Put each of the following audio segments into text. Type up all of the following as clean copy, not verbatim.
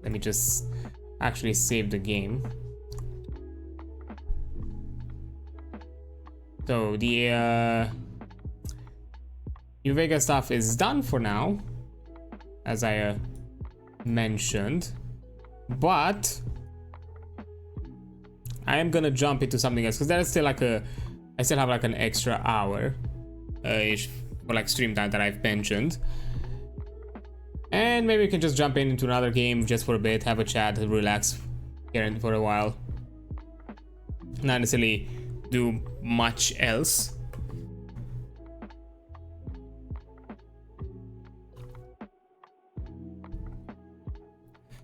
Let me just actually save the game. So the New Vegas stuff is done for now, as I mentioned, but I am gonna jump into something else because there's still like I still have like an extra hour ish for like stream time that I've mentioned, and maybe we can just jump into another game just for a bit, have a chat, relax here for a while, not necessarily do much else.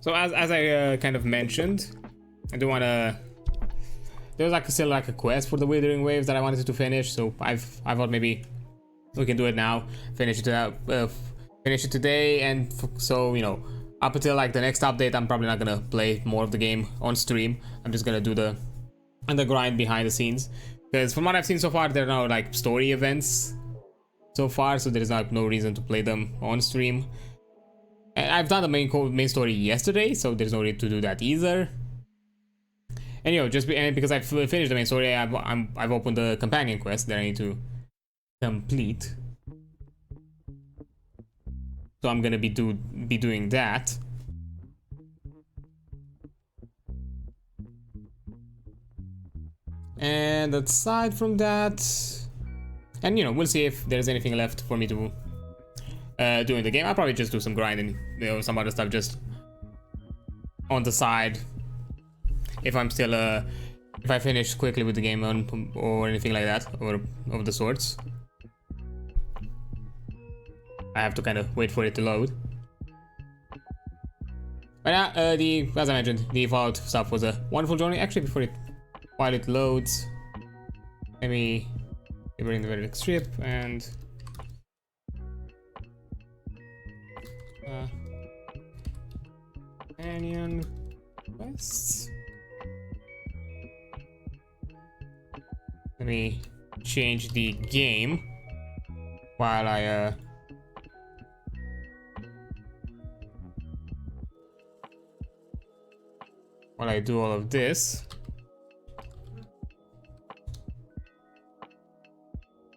So as I kind of mentioned, I do want to. There was like still like a quest for the Wuthering Waves that I wanted to finish, so I thought maybe we can do it now, finish it today, and so you know, up until like the next update, I'm probably not gonna play more of the game on stream. I'm just gonna do the grind behind the scenes, because from what I've seen so far, there are no like story events so far, so there is no reason to play them on stream. And I've done the main story yesterday, so there's no need to do that either. And you know, because I've finished the main story, I've opened the companion quest that I need to complete. So I'm gonna be doing that. And aside from that, and you know, we'll see if there's anything left for me to do in the game. I'll probably just do some grinding, you know, some other stuff just on the side. If I'm still if I finish quickly with the game or anything like that, or of the sorts, I have to kind of wait for it to load. But yeah, as I mentioned, the Fallout stuff was a wonderful journey. Actually, while it loads, let me bring the very next strip and companion quests. Let me change the game while I do all of this.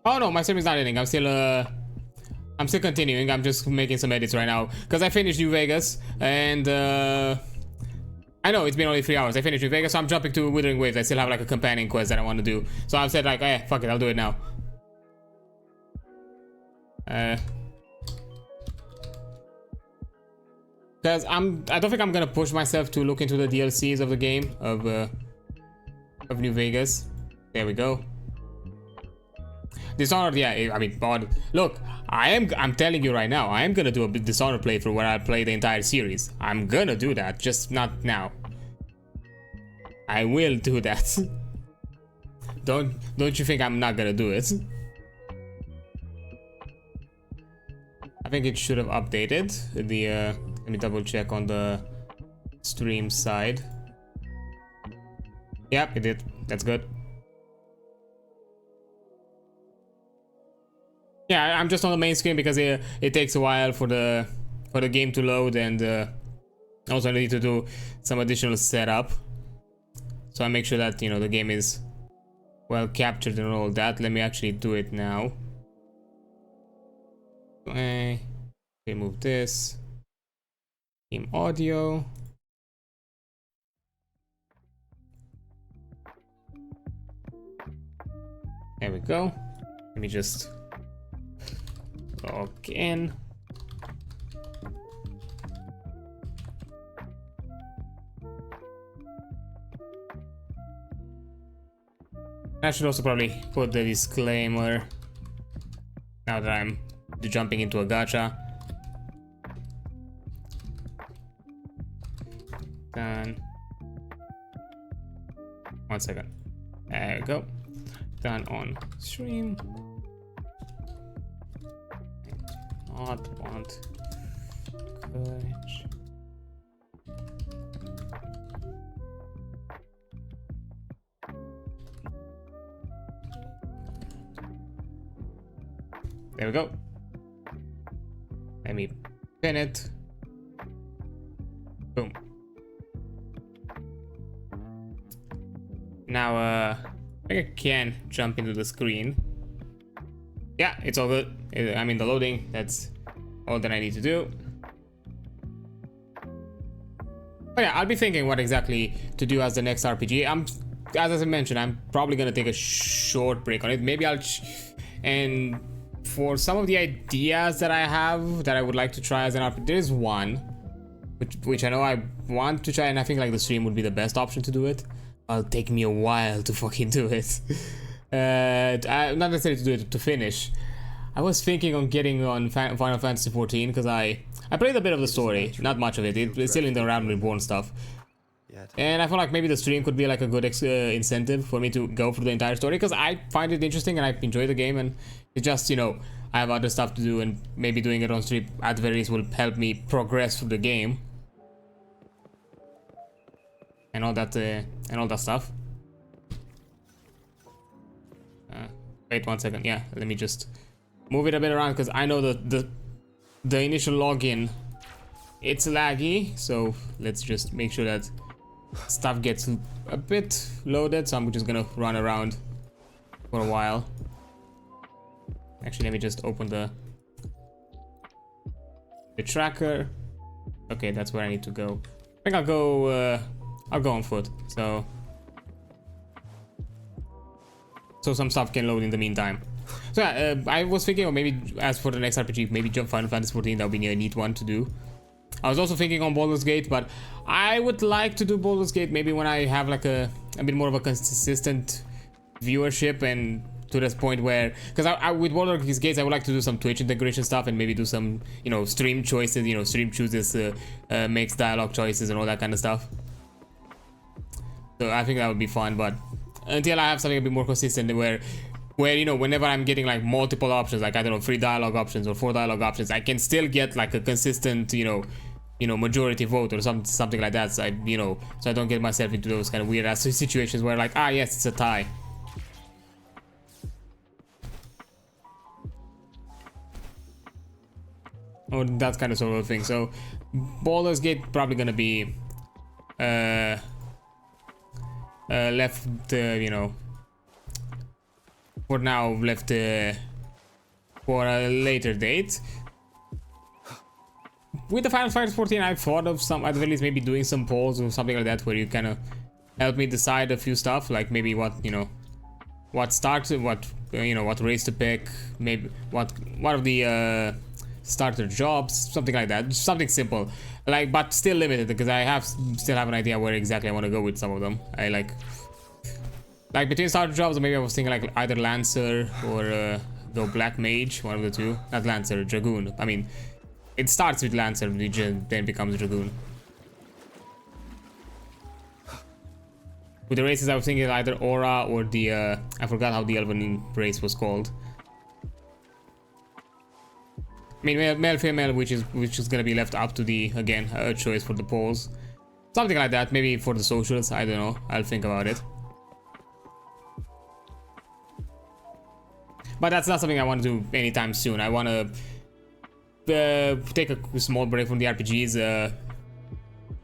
Oh no, my stream is not ending. I'm still continuing. I'm just making some edits right now because I finished New Vegas, and I know it's been only 3 hours. I finished New Vegas, so I'm jumping to Wuthering Waves. I still have like a companion quest that I want to do, so I've said like, eh, fuck it, I'll do it now. Because I don't think I'm gonna push myself to look into the DLCs of the game of New Vegas. There we go. Dishonored, yeah, I mean, God, look, I'm telling you right now, I am gonna do a Dishonored playthrough where I play the entire series. I'm gonna do that, just not now. I will do that. Don't you think I'm not gonna do it? I think it should have updated the let me double check on the stream side. Yep, it did. That's good. Yeah, I'm just on the main screen because it takes a while for the game to load, and also I need to do some additional setup. So I make sure that, you know, the game is well captured and all that. Let me actually do it now. Remove this. Game audio. There we go. Let me just log in. I should also probably put the disclaimer now that I'm jumping into a gacha. Done. 1 second. There we go. Done on stream. Not want courage. There we go. Let me pin it. Boom. Now, I think I can jump into the screen. Yeah, it's all good. I'm in the loading. That's all that I need to do. But yeah, I'll be thinking what exactly to do as the next RPG. As I mentioned, I'm probably gonna take a short break on it. Maybe I'll and for some of the ideas that I have that I would like to try as an RPG, there's one which I know I want to try, and I think like the stream would be the best option to do it. It'll take me a while to fucking do it. Not necessarily to do it to finish. I was thinking on getting on Final Fantasy 14 because I played a bit of the story, not much of it. It's still in the Realm Reborn stuff. And I feel like maybe the stream could be like a good incentive for me to go through the entire story, because I find it interesting and I enjoy the game, and it's just, you know, I have other stuff to do, and maybe doing it on stream at the very least will help me progress through the game. And all that stuff. Wait 1 second. Yeah, let me just move it a bit around, because I know the initial login, it's laggy, so let's just make sure that stuff gets a bit loaded. So I'm just gonna run around for a while. Actually, let me just open the tracker. Okay, that's where I need to go. I think I'll go on foot, so some stuff can load in the meantime. So yeah, I was thinking of maybe, as for the next RPG, maybe jump Final Fantasy 14. That would be a neat one to do. I was also thinking on Baldur's Gate, but I would like to do Baldur's Gate maybe when I have like a bit more of a consistent viewership, and to this point where, because I with Baldur's Gate I would like to do some Twitch integration stuff, and maybe do some, you know, stream choices, you know, stream chooses, makes dialogue choices and all that kind of stuff. So I think that would be fun, but until I have something a bit more consistent where you know, whenever I'm getting like multiple options, like I don't know, 3 dialogue options or 4 dialogue options, I can still get like a consistent, you know, majority vote or something like that. So I don't get myself into those kind of weird ass situations where like, ah yes, it's a tie. Or that kind of sort of thing. So Baldur's Gate probably gonna be left, you know, for now, left for a later date. With the Final Fantasy 14, I've thought of some, at the very least, maybe doing some polls or something like that, where you kind of help me decide a few stuff, like maybe what, you know, what starts, what, you know, what race to pick, maybe what of the starter jobs, something like that, something simple, like, but still limited, because I still have an idea where exactly I want to go with some of them. I like between starter jobs, maybe I was thinking like either Lancer or go Black Mage, one of the two. Not Lancer, Dragoon. I mean, it starts with Lancer, then becomes Dragoon. With the races, I was thinking either Aura or the I forgot how the Elven race was called. I mean, male, female, which is gonna be left up to the, again, a choice for the polls. Something like that, maybe for the socials, I don't know. I'll think about it. But that's not something I want to do anytime soon. I want to take a small break from the RPGs,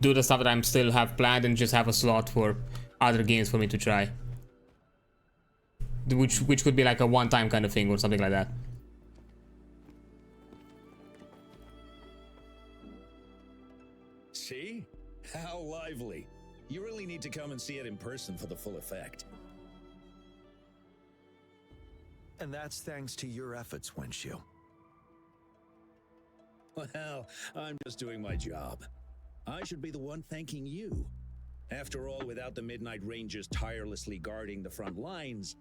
do the stuff that I'm still have planned, and just have a slot for other games for me to try. Which could be like a one-time kind of thing or something like that. See? How lively. You really need to come and see it in person for the full effect. And that's thanks to your efforts, Wenshu. Well, I'm just doing my job. I should be the one thanking you. After all, without the Midnight Rangers tirelessly guarding the front lines,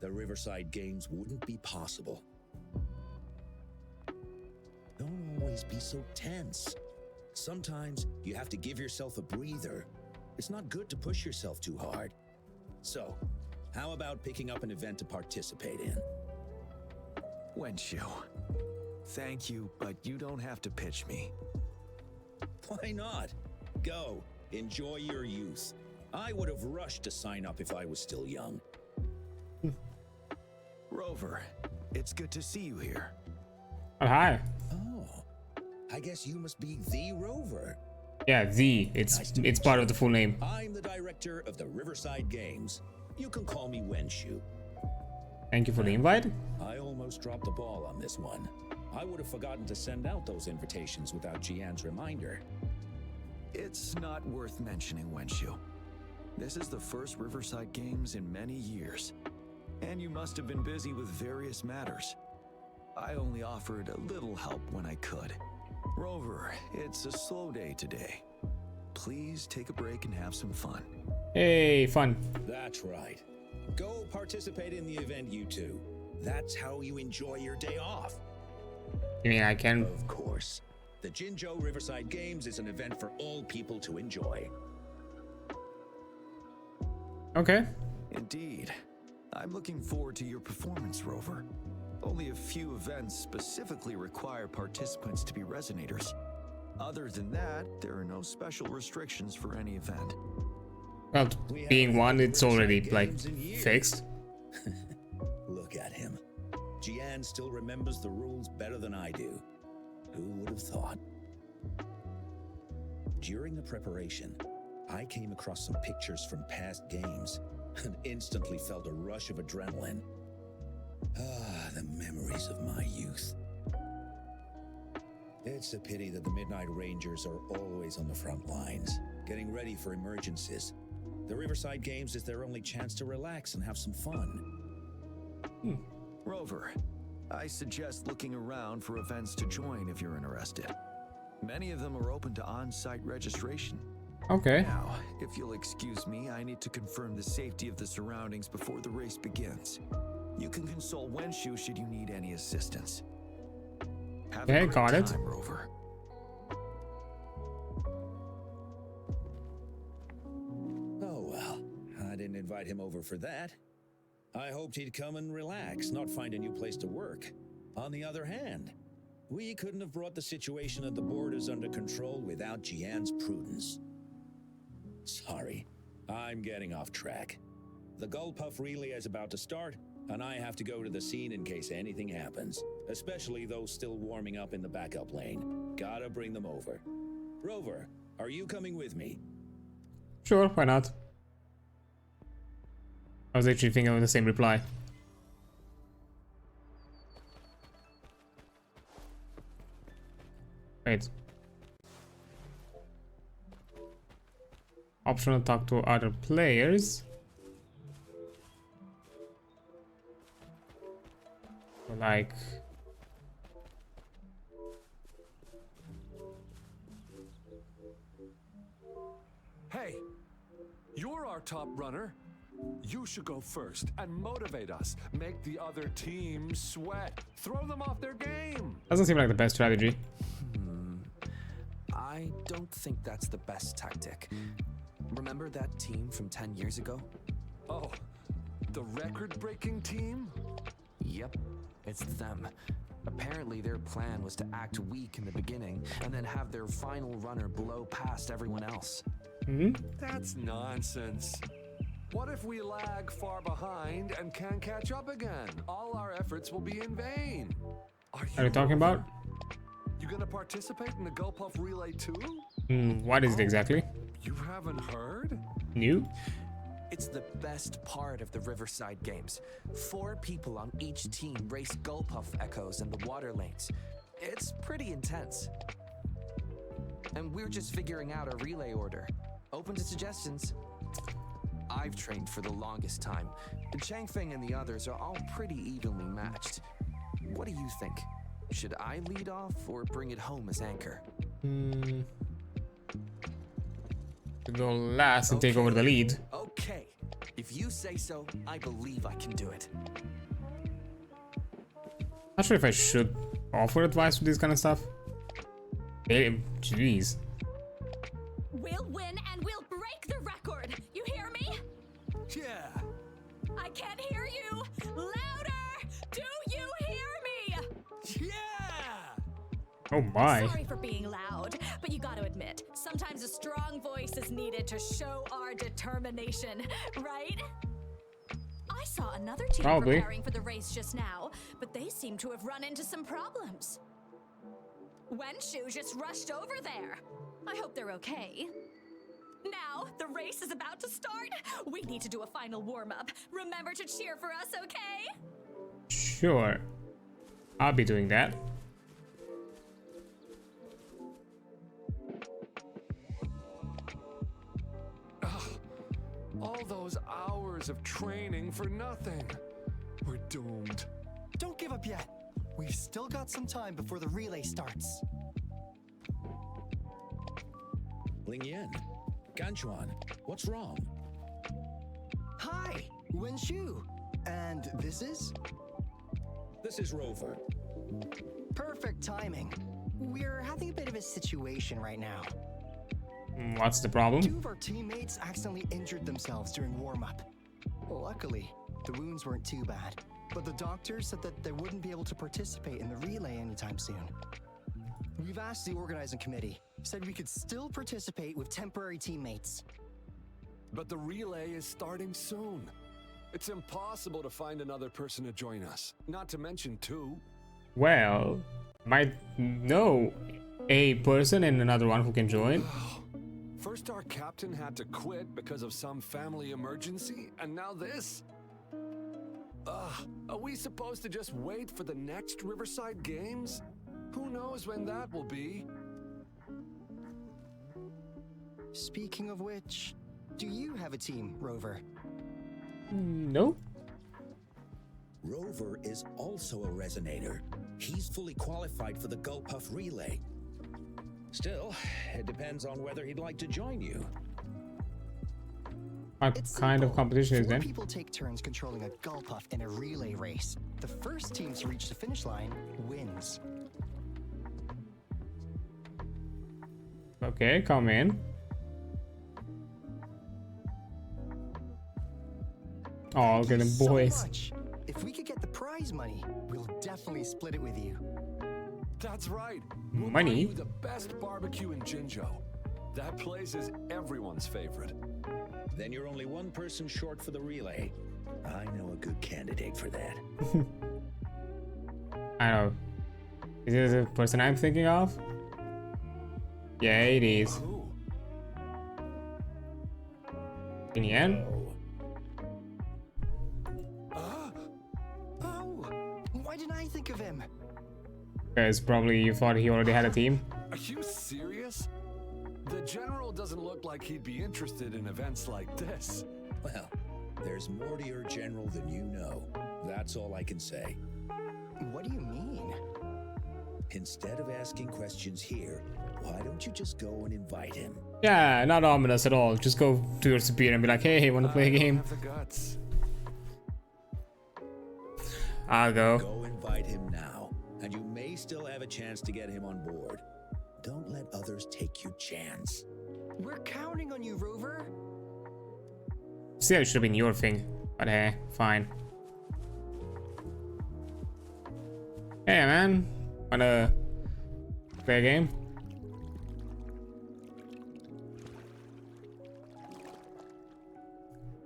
the Riverside Games wouldn't be possible. Don't always be so tense. Sometimes you have to give yourself a breather. It's not good to push yourself too hard. So, how about picking up an event to participate in? Wenshu, thank you, but you don't have to pitch me. Why not? Go, enjoy your youth. I would have rushed to sign up if I was still young. Rover, it's good to see you here. Oh, hi. Oh, I guess you must be the Rover. Yeah, it's part of the full name. I'm the director of the Riverside Games. You can call me Wenshu. Thank you for the invite. I almost dropped the ball on this one. I would have forgotten to send out those invitations without Jiyan's reminder. It's not worth mentioning, Wenshu. This is the first Riverside Games in many years. And you must have been busy with various matters. I only offered a little help when I could. Rover, it's a slow day today. Please take a break and have some fun. Hey, fun. That's right. Go participate in the event, you two. That's how you enjoy your day off. You mean I can? Of course. The Jinzhou Riverside Games is an event for all people to enjoy. Okay. Indeed. I'm looking forward to your performance, Rover. Only a few events specifically require participants to be resonators. Other than that, there are no special restrictions for any event. Well, being one, it's already like fixed. Look at him. Jiyan still remembers the rules better than I do. Who would have thought? During the preparation, I came across some pictures from past games and instantly felt a rush of adrenaline. Ah, the memories of my youth. It's a pity that the Midnight Rangers are always on the front lines, getting ready for emergencies. The Riverside Games is their only chance to relax and have some fun. Rover, I suggest looking around for events to join if you're interested. Many of them are open to on-site registration. Okay. Now, if you'll excuse me, I need to confirm the safety of the surroundings before the race begins. You can consult Wenshu should you need any assistance. Have Okay, a great got it. time, Rover. Oh well, I didn't invite him over for that. I hoped he'd come and relax, not find a new place to work. On the other hand, we couldn't have brought the situation at the borders under control without Jiyan's prudence. Sorry, I'm getting off track. The Gullpuff relay is about to start, and I have to go to the scene in case anything happens, especially those still warming up in the backup lane. Gotta bring them over. Rover, are you coming with me? Sure, why not? I was actually thinking of the same reply. Wait. Optional talk to other players. Like... Hey, you're our top runner. You should go first and motivate us. Make the other team sweat. Throw them off their game. Doesn't seem like the best strategy. I don't think that's the best tactic. Remember that team from 10 years ago? Oh, the record-breaking team? Yep, it's them. Apparently their plan was to act weak in the beginning and then have their final runner blow past everyone else. That's nonsense. What if we lag far behind and can't catch up again? All our efforts will be in vain. Are you talking about? You gonna participate in the Gullpuff Relay too? What is it exactly? You haven't heard? New? It's the best part of the Riverside Games. 4 people on each team race Gullpuff echoes in the water lanes. It's pretty intense. And we're just figuring out a relay order. Open to suggestions. I've trained for the longest time. Changfeng and the others are all pretty evenly matched. What do you think? Should I lead off or bring it home as anchor? Go last and take over the lead. Okay. If you say so, I believe I can do it. Not sure if I should offer advice with this kind of stuff. Jeez. We'll win and we'll break the record. You hear me? Yeah. I can't hear you. Louder! Do you hear me? Yeah! Oh my. Sorry for being loud, but you gotta admit, sometimes a strong voice is needed to show our determination, right? I saw another team Probably. preparing for the race just now, but they seem to have run into some problems. Wenshu just rushed over there. I hope they're okay. Now, the race is about to start. We need to do a final warm-up. Remember to cheer for us, okay? Sure. I'll be doing that. All those hours of training for nothing. We're doomed. Don't give up yet. We've still got some time before the relay starts. Ling Yan, Ganchuan, what's wrong? Hi, Wenshu. And this is? This is Rover. Perfect timing. We're having a bit of a situation right now. What's the problem? 2 of our teammates accidentally injured themselves during warm-up. Luckily, the wounds weren't too bad, but the doctor said that they wouldn't be able to participate in the relay anytime soon. We've asked the organizing committee, said we could still participate with temporary teammates. But the relay is starting soon. It's impossible to find another person to join us, not to mention 2. Well, might know a person and another one who can join. First our captain had to quit because of some family emergency, and now this? Are we supposed to just wait for the next Riverside Games? Who knows when that will be? Speaking of which, do you have a team, Rover? No. Rover is also a resonator. He's fully qualified for the Gulpuff Relay. Still, it depends on whether he'd like to join you. What It's kind of simple. competition is 4 that? people take turns controlling a Gulpuff in a relay race. The first team to reach the finish line wins. Okay, come in. Oh, look at them So boys. much. If we could get the prize money, we'll definitely split it with you. That's right. We'll Money? buy you the best barbecue in Jinzhou. That place is everyone's favorite. Then you're only one person short for the relay. I know a good candidate for that. I know. Is it the person I'm thinking of? Yeah, it is. Who? In the end? Oh, why didn't I think of him? Because probably you thought he already had a team. Are you serious? The general doesn't look like he'd be interested in events like this. Well, there's more to your general than you know. That's all I can say. What do you mean? Instead of asking questions here, why don't you just go and invite him? Yeah, not ominous at all. Just go to your superior and be like, hey, wanna play a I don't game? have the guts. I'll go. Go invite him now, and you may still have a chance to get him on board. Don't let others take your chance. We're counting on you, Rover. See, it should have been your thing. But hey, fine. Hey, man. Wanna play a game?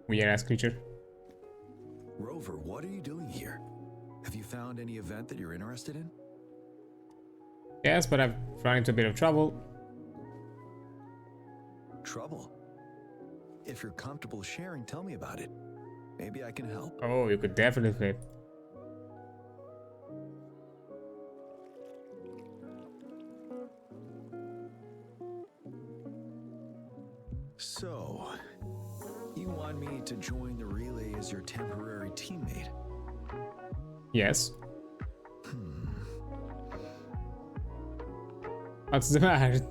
Weird ass creature. Rover, what are you doing here? Have you found any event that you're interested in? Yes, but I've run into a bit of trouble. Trouble? If you're comfortable sharing, tell me about it. Maybe I can help. Oh, you could definitely flip. So, you want me to join the relay as your temporary teammate? Yes. What's the matter?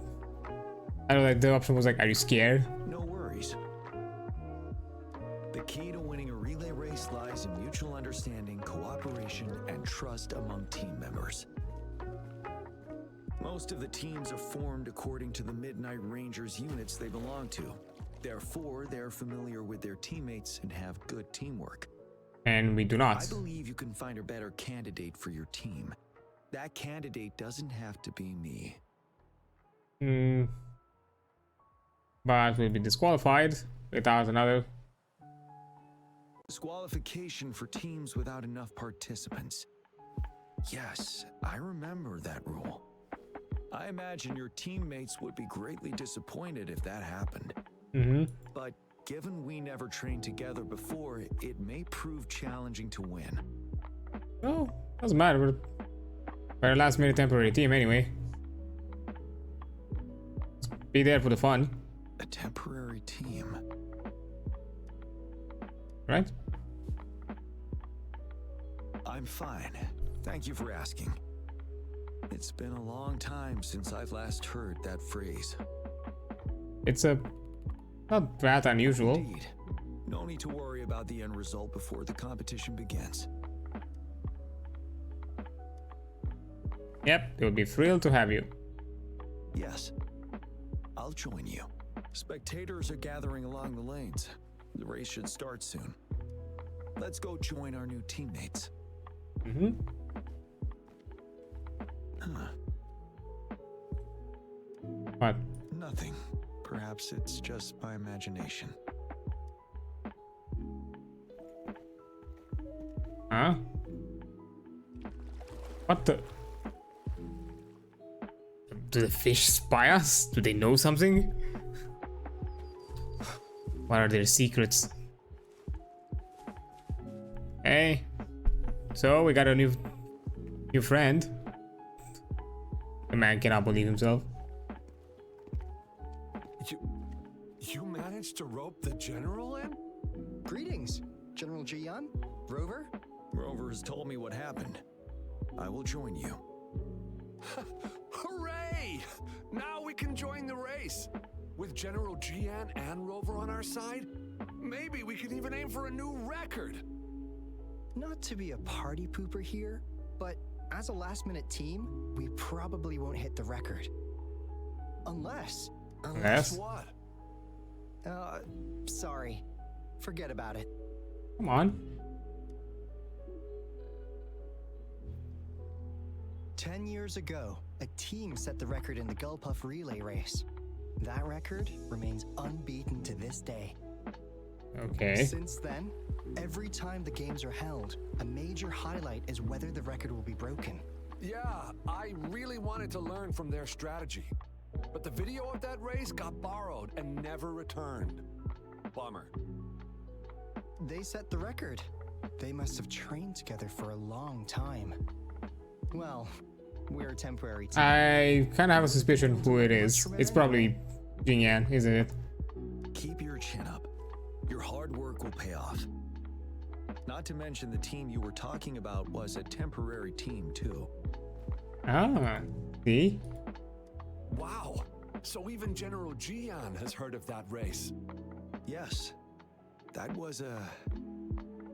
I don't know, the option was like, are you scared? No worries. The key to winning a relay race lies in mutual understanding, cooperation, and trust among team members. Most of the teams are formed according to the Midnight Rangers units they belong to. Therefore, they're familiar with their teammates and have good teamwork. And we do not. I believe you can find a better candidate for your team. That candidate doesn't have to be me. But we'll be disqualified without another. Disqualification for teams without enough participants. Yes, I remember that rule. I imagine your teammates would be greatly disappointed if that happened. But given we never trained together before, it may prove challenging to win. Oh, doesn't matter. We're a last minute temporary team anyway. Just be there for the fun. A temporary team. Right? I'm fine. Thank you for asking. It's been a long time since I've last heard that phrase. It's not that unusual. Indeed. No need to worry about the end result before the competition begins. Yep, they would be thrilled to have you. Yes. I'll join you. Spectators are gathering along the lanes. The race should start soon. Let's go join our new teammates. What? Nothing. Perhaps it's just my imagination. Huh? What the? Do the fish spy us? Do they know something? What are their secrets? Hey. So we got a new friend. The man cannot believe himself. You managed to rope the general in? Greetings, General Jiyan, Rover. Rover has told me what happened. I will join you. Hooray! Now we can join the race. With General Jiyan and Rover on our side, maybe we can even aim for a new record. Not to be a party pooper here, but as a last-minute team, we probably won't hit the record. Unless What? Sorry. Forget about it. Come on. 10 years ago, a team set the record in the Gulpuff relay race. That record remains unbeaten to this day. Okay. Since then, every time the games are held, a major highlight is whether the record will be broken. Yeah, I really wanted to learn from their strategy. But the video of that race got borrowed and never returned. Bummer. They set the record. They must have trained together for a long time. Well, we're a temporary team. I kind of have a suspicion who it is. It's probably Jiyan, isn't it? Keep your chin up. Your hard work will pay off. Not to mention the team you were talking about was a temporary team too. Ah, see? Wow. So even General Jiyan has heard of that race. Yes, that was a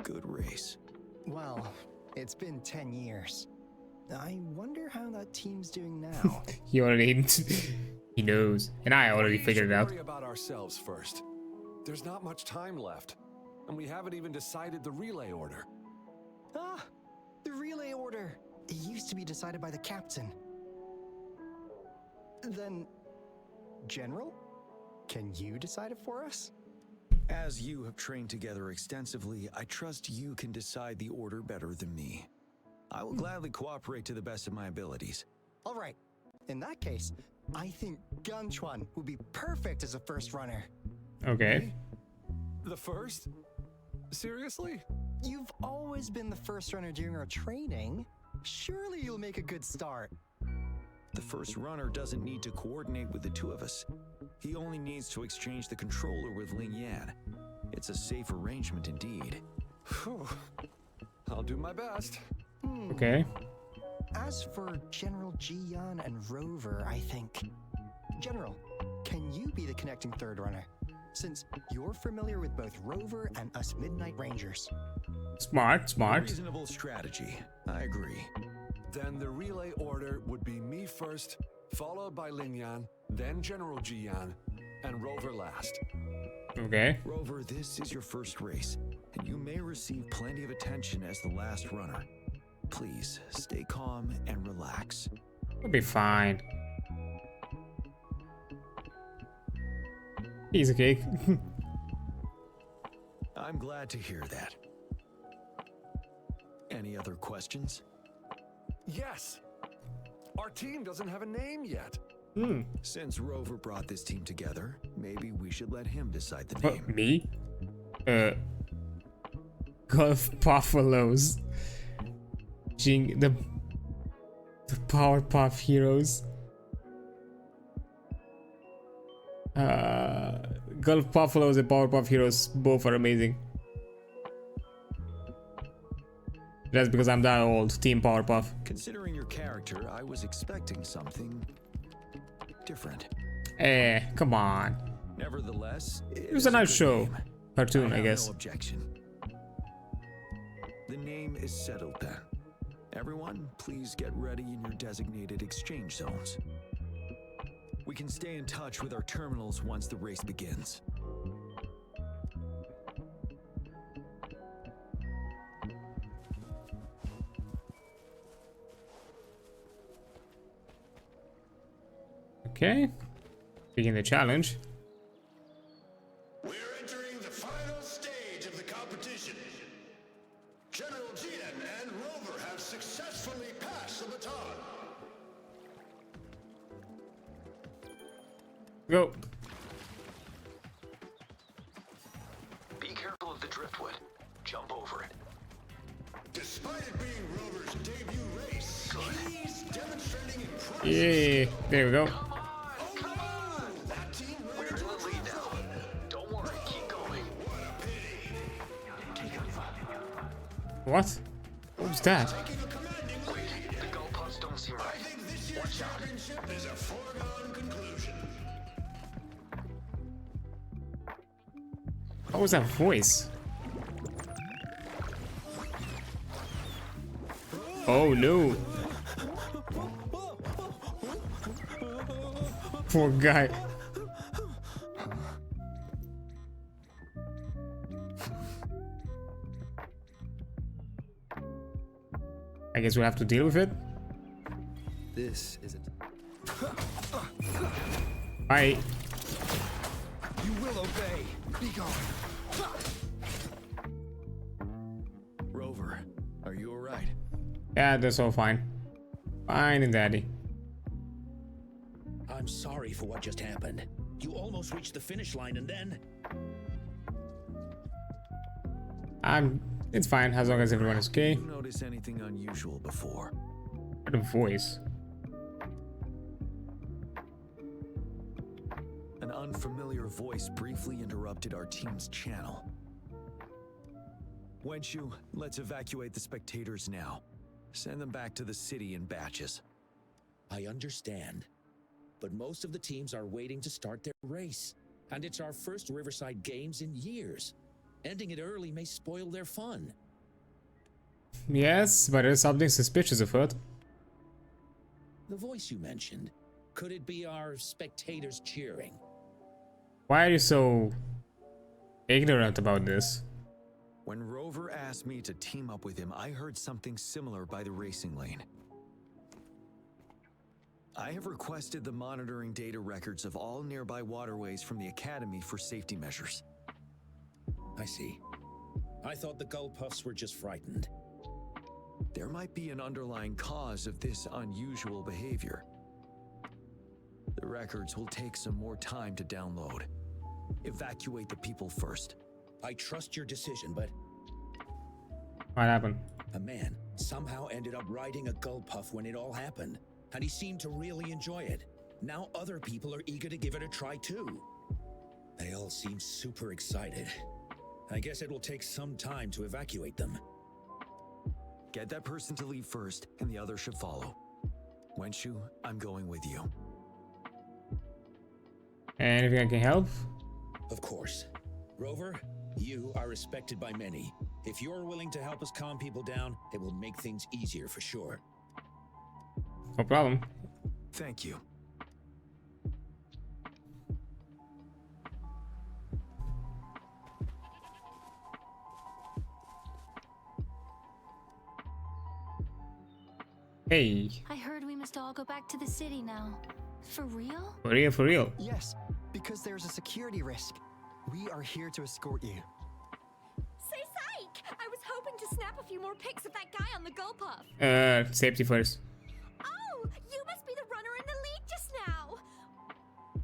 good race. Well, it's been 10 years. I wonder how that team's doing now. He already he knows, and I already figured it out. We should worry about ourselves first. There's not much time left, and we haven't even decided the relay order. Ah, the relay order. It used to be decided by the captain. Then, General, can you decide it for us? As you have trained together extensively, I trust you can decide the order better than me. I will gladly cooperate to the best of my abilities. All right. In that case, I think Gunchuan would be perfect as a first runner. Okay. The first? Seriously? You've always been the first runner during our training. Surely you'll make a good start. The first runner doesn't need to coordinate with the two of us. He only needs to exchange the controller with Ling Yan. It's a safe arrangement indeed. Whew. I'll do my best. Okay. As for General Jiyan and Rover, I think... General, can you be the connecting third runner? Since you're familiar with both Rover and us Midnight Rangers. Smart, smart. Reasonable strategy. I agree. Then the relay order would be me first, followed by Ling Yan, then General Jiyan, and Rover last. Okay. Rover, this is your first race, and you may receive plenty of attention as the last runner. Please, stay calm and relax. It'll be fine. Piece of cake. I'm glad to hear that. Any other questions? Yes. Our team doesn't have a name yet. Since Rover brought this team together, maybe we should let him decide the name. What, me? Golf Buffaloes. The Powerpuff Heroes. Golf Buffaloes and Powerpuff Heroes both are amazing. That's because I'm that old. Team Powerpuff. Considering your character, I was expecting something different. Come on. Nevertheless, It was a nice show. Cartoon, I guess. No objection. The name is settled then. Everyone, please get ready in your designated exchange zones. We can stay in touch with our terminals once the race begins. Okay. Begin the challenge. We're entering the final stage of the competition. General Jiyan and Rover have successfully passed the baton. Go. Be careful of the driftwood. Jump over it. Despite it being Rover's debut race, he's demonstrating impressive. Yeah, there we go. Come on! That team We're in the lead now. Don't worry, keep going. What a pity. What? What was that? Taking a commanding Wait, lead. the goalposts don't seem I right. think this year's championship is a foregone conclusion. What was that voice? Oh no. Poor guy. I guess we'll have to deal with it. This is it. Bye. You will obey. Be gone. Rover, are you alright? Yeah, that's all fine. Fine and dandy. I'm sorry for what just happened. You almost reached the finish line and then... It's fine as long as everyone is okay. Did you notice anything unusual before? What a voice. An unfamiliar voice briefly interrupted our team's channel. Wenshu, let's evacuate the spectators now. Send them back to the city in batches. I understand. But most of the teams are waiting to start their race. And it's our first Riverside Games in years. Ending it early may spoil their fun. Yes, but there's something suspicious afoot. The voice you mentioned, could it be our spectators cheering? Why are you so ignorant about this? When Rover asked me to team up with him, I heard something similar by the racing lane. I have requested the monitoring data records of all nearby waterways from the Academy for safety measures. I see. I thought the Gullpuffs were just frightened. There might be an underlying cause of this unusual behavior. The records will take some more time to download. Evacuate the people first. I trust your decision, but What happened? a man somehow ended up riding a Gullpuff when it all happened, and he seemed to really enjoy it. Now other people are eager to give it a try too. They all seem super excited. I guess it will take some time to evacuate them. Get that person to leave first, and the others should follow. Wenshu, I'm going with you. Anything I can help? Of course. Rover, you are respected by many. If you're willing to help us calm people down, it will make things easier for sure. No problem. Thank you. Hey, I heard we must all go back to the city now. For real? for real, for real. Yes, because there's a security risk. We are here to escort you. Say psych! I was hoping to snap a few more pics of that guy on the Gullpuff. Safety first. Oh, you must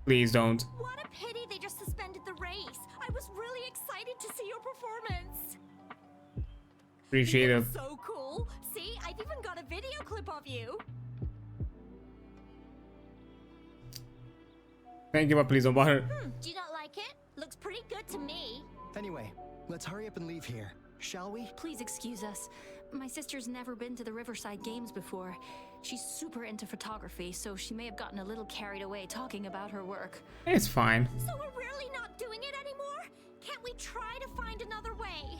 Please don't. What a pity they just suspended the race. I was really excited to see your performance. Appreciate it. So cool. See, I've even got a video clip of you. Thank you, but please don't bother. Do you not like it? Looks pretty good to me. Anyway, let's hurry up and leave here, shall we? Please excuse us. My sister's never been to the Riverside Games before. She's super into photography, so she may have gotten a little carried away talking about her work. It's fine. So we're really not doing it anymore? Can't we try to find another way?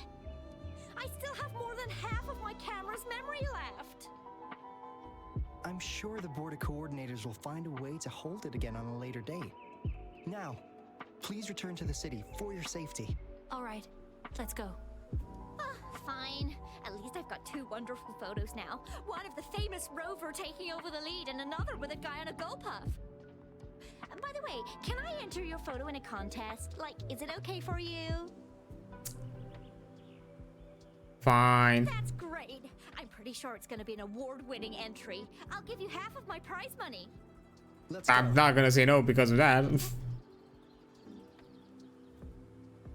I still have more than half of my camera's memory left. I'm sure the board of coordinators will find a way to hold it again on a later date. Now, please return to the city for your safety. All right, let's go. Fine. At least I've got two wonderful photos now. One of the famous Rover taking over the lead and another with a guy on a go puff. And by the way, can I enter your photo in a contest? Like, is it okay for you? Fine. That's great. I'm pretty sure it's gonna be an award-winning entry. I'll give you half of my prize money. Let's go. I'm not gonna say no because of that.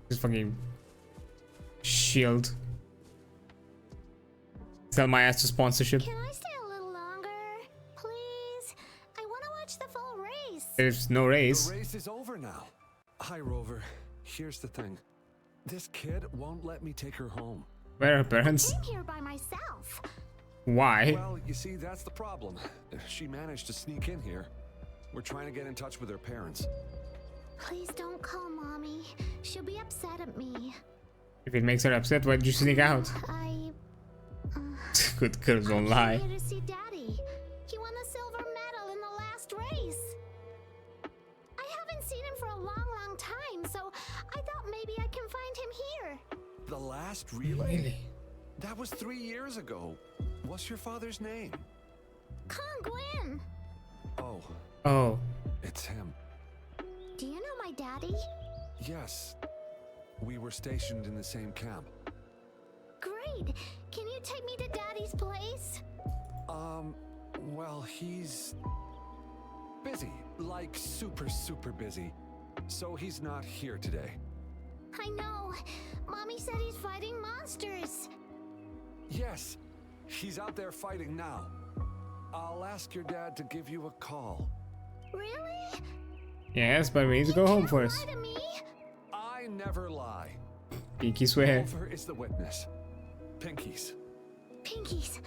This fucking shield. Sell my ass to sponsorship. Can I stay a little longer? Please? I want to watch the full race. There's no race. The race is over now. Hi, Rover. Here's the thing. This kid won't let me take her home. Where are her parents? I'm here by myself. Why? Well, you see, that's the problem. She managed to sneak in here. We're trying to get in touch with her parents. Please don't call Mommy. She'll be upset at me. If it makes her upset, why did you sneak out? Good girls don't lie. I'm here to see Daddy. He won the silver medal in the last race. I haven't seen him for a long time, so I thought maybe I can find him here. The last relay? Really? That was 3 years ago. What's your father's name? Kong-Gwyn. Oh, Oh. it's him. Do you know my daddy? Yes. We were stationed in the same camp. Great. Can you take me to Daddy's place? Well, he's busy. Like super busy. So he's not here today. I know. Mommy said he's fighting monsters. Yes, he's out there fighting now. I'll ask your dad to give you a call. Really? Yes, but we need to go home first. Lie to me? I never lie. Pinky swear. Rover is the witness. Pinkies. Pinkies.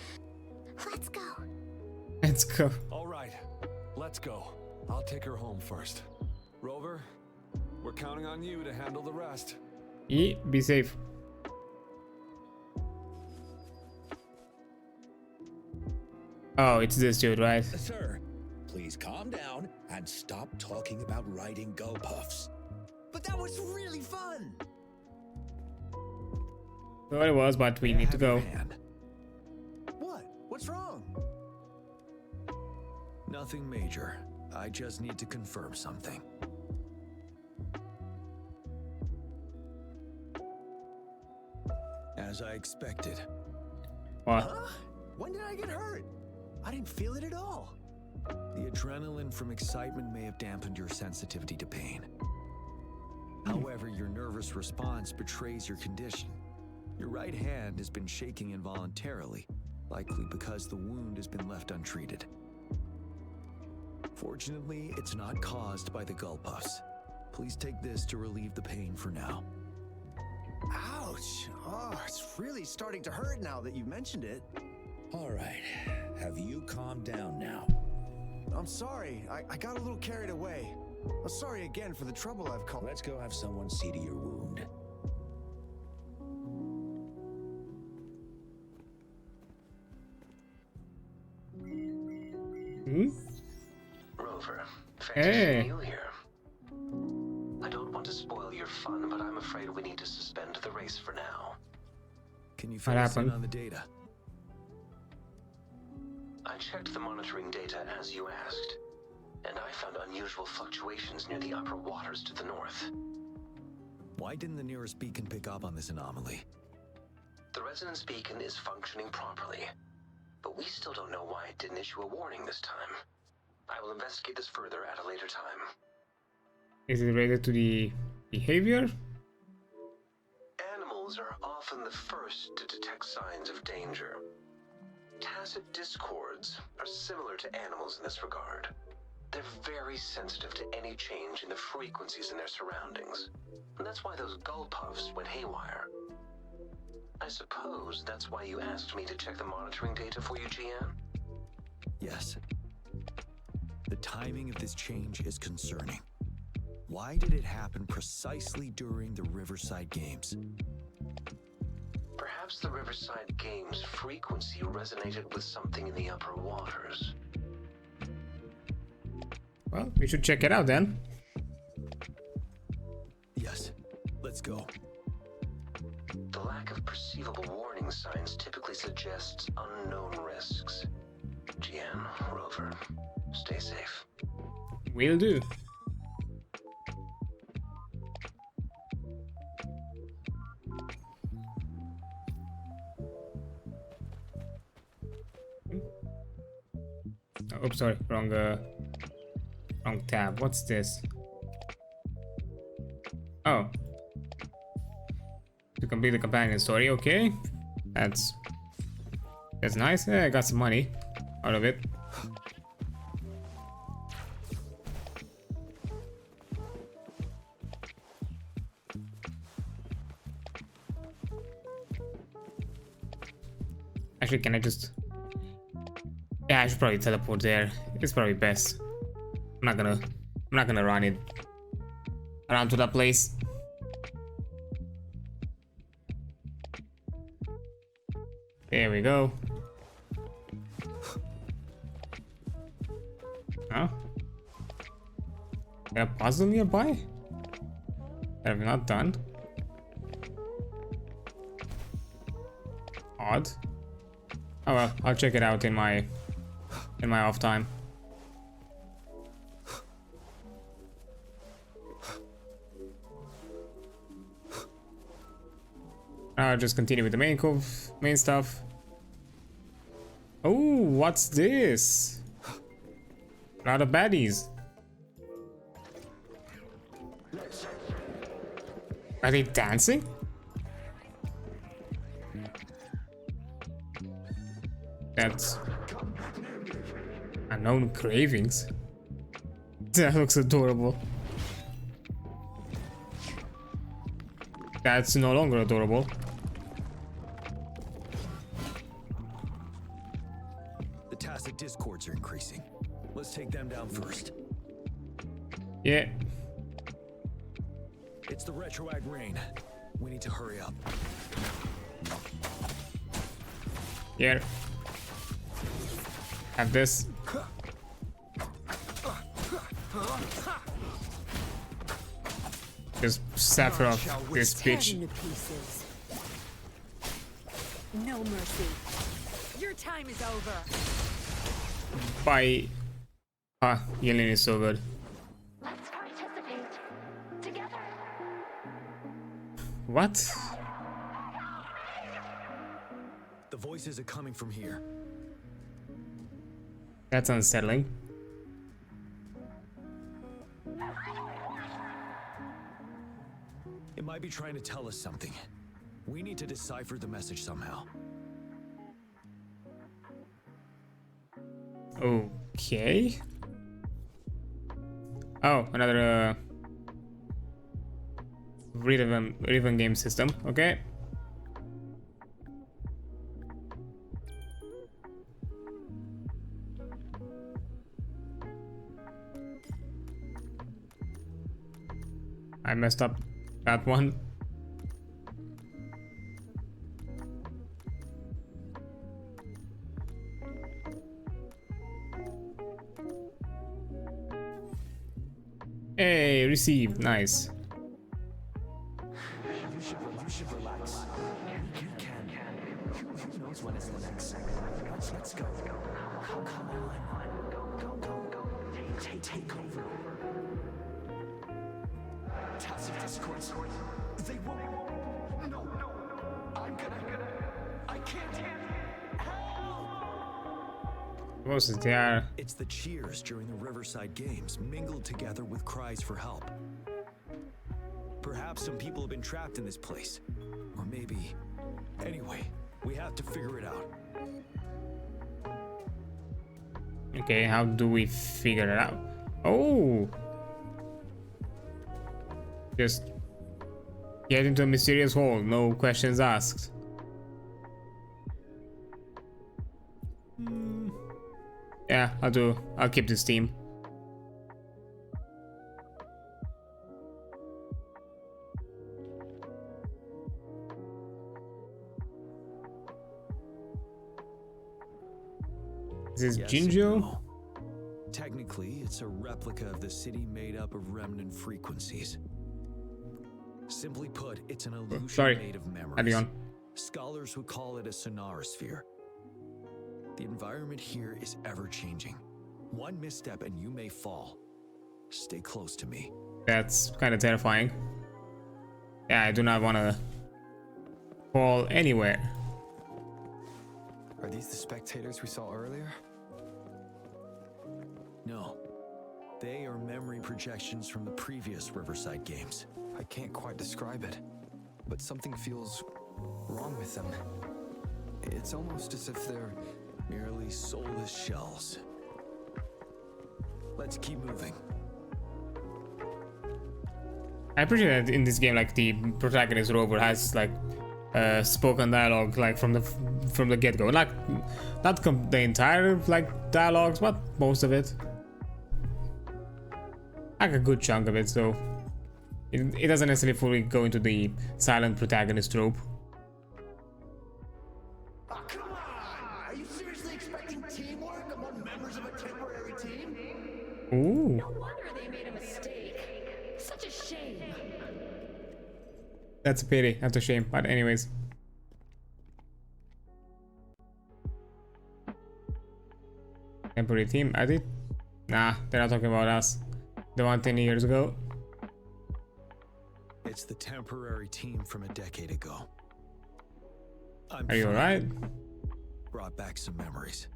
Let's go. Let's go. All right, let's go. I'll take her home first. Rover, we're counting on you to handle the rest. Be safe. Oh, it's this dude, right? Sir, please calm down and stop talking about riding go puffs. But that was really fun. Well, it was, but we May I need to have your go. hand? What? What's wrong? Nothing major. I just need to confirm something. As I expected. What? Huh? When did I get hurt? I didn't feel it at all. The adrenaline from excitement may have dampened your sensitivity to pain. However, your nervous response betrays your condition. Your right hand has been shaking involuntarily, likely because the wound has been left untreated. Fortunately, it's not caused by the gull puffs. Please take this to relieve the pain for now. Ouch. Oh, it's really starting to hurt now that you've mentioned it. All right, have you calmed down now? I'm sorry. I got a little carried away. I'm sorry again for the trouble I've caused. Let's go have someone see to your wound. Rover, Hey. fancy you here. I don't want to spoil your fun, but I'm afraid we need to suspend the race for now. Can you fill us in happened? on the data? I checked the monitoring data as you asked, and I found unusual fluctuations near the upper waters to the north. Why didn't the nearest beacon pick up on this anomaly? The resonance beacon is functioning properly, but we still don't know why it didn't issue a warning this time. I will investigate this further at a later time. Is it related to the behavior? Animals are often the first to detect signs of danger. Tacit discords are similar to animals in this regard. They're very sensitive to any change in the frequencies in their surroundings. And that's why those gull puffs went haywire. I suppose that's why you asked me to check the monitoring data for you, Jiyan? Yes. The timing of this change is concerning. Why did it happen precisely during the Riverside Games? Perhaps the Riverside Games' frequency resonated with something in the upper waters. Well, we should check it out then. Yes, let's go. The lack of perceivable warning signs typically suggests unknown risks. Jiyan, Rover, stay safe. Will do. Oh, oops, sorry, wrong tab. What's this? Oh, to complete the companion story. Okay, that's nice. Yeah, I got some money out of it. Actually, can I just? Yeah, I should probably teleport there. It's probably best. I'm not gonna run it around to that place. There we go. Huh? Got a puzzle nearby? That I've not done. Odd. Oh well, I'll check it out in my off time. I'll just continue with the main stuff. Oh, what's this? A lot of baddies. Are they dancing? That's unknown cravings. That looks adorable. That's no longer adorable. The tacit discords are increasing. Let's take them down first. Yeah. It's the retroag rain. We need to hurry up. Here. Have this. Just sapper off this bitch. No mercy. Your time is over. Bye. Ah, Yelin is so good. Let's participate together. What? The voices are coming from here. That's unsettling. It might be trying to tell us something. We need to decipher the message somehow. Okay. Oh, another rhythm game system. Okay. I messed up that one. Hey, received. Nice. You should relax. You can. Who knows when it's the next second? Let's go. Come on. Go. Take over. Tacit discords. They won't. No. I can't. Help! Suppose they are. It's the cheers during the Riverside Games mingled together with cries for help. Perhaps some people have been trapped in this place. Or maybe... Anyway, we have to figure it out. Okay, how do we figure it out? Oh! Just get into a mysterious hole, no questions asked. Yeah, I'll keep this team. Is this Jinjo? No. Technically, it's a replica of the city made up of remnant frequencies. Simply put, it's an illusion made of memories. Scholars would call it a sonorosphere. The environment here is ever-changing. One misstep and you may fall. Stay close to me. That's kind of terrifying. Yeah, I do not want to fall anywhere. Are these the spectators we saw earlier? No. They are memory projections from the previous Riverside Games. I can't quite describe it, but something feels wrong with them. It's almost as if they're merely soulless shells. Let's keep moving. I appreciate that in this game, like the protagonist Rover has like spoken dialogue like from the get-go. Like not the entire like dialogues, but most of it. Like a good chunk of it, so it doesn't necessarily fully go into the silent protagonist trope. Oh, come on! Are you seriously expecting teamwork among members of a temporary team? Ooh. No wonder they made a mistake. Such a shame. That's a pity. That's a shame. But anyways. Temporary team, I did? Nah, they're not talking about us. The one 10 years ago. It's the temporary team from a decade ago. Are you alright? Brought back some memories.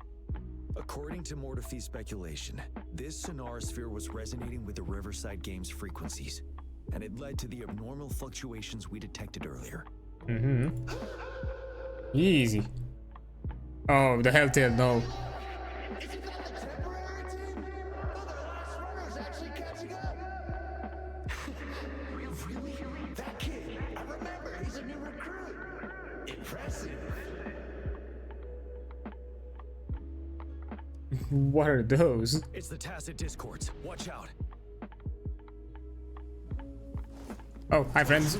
According to Mortefi's speculation, this sonorosphere was resonating with the Riverside Games frequencies, and it led to the abnormal fluctuations we detected earlier. Mm-hmm. Easy. Oh, the Helltail, no. Isn't that the temporary team? Oh, the last runner's actually catching up. Really? That kid? I remember. He's a new recruit. Impressive. What are those? It's the tacit discords. Watch out. Oh, hi friends.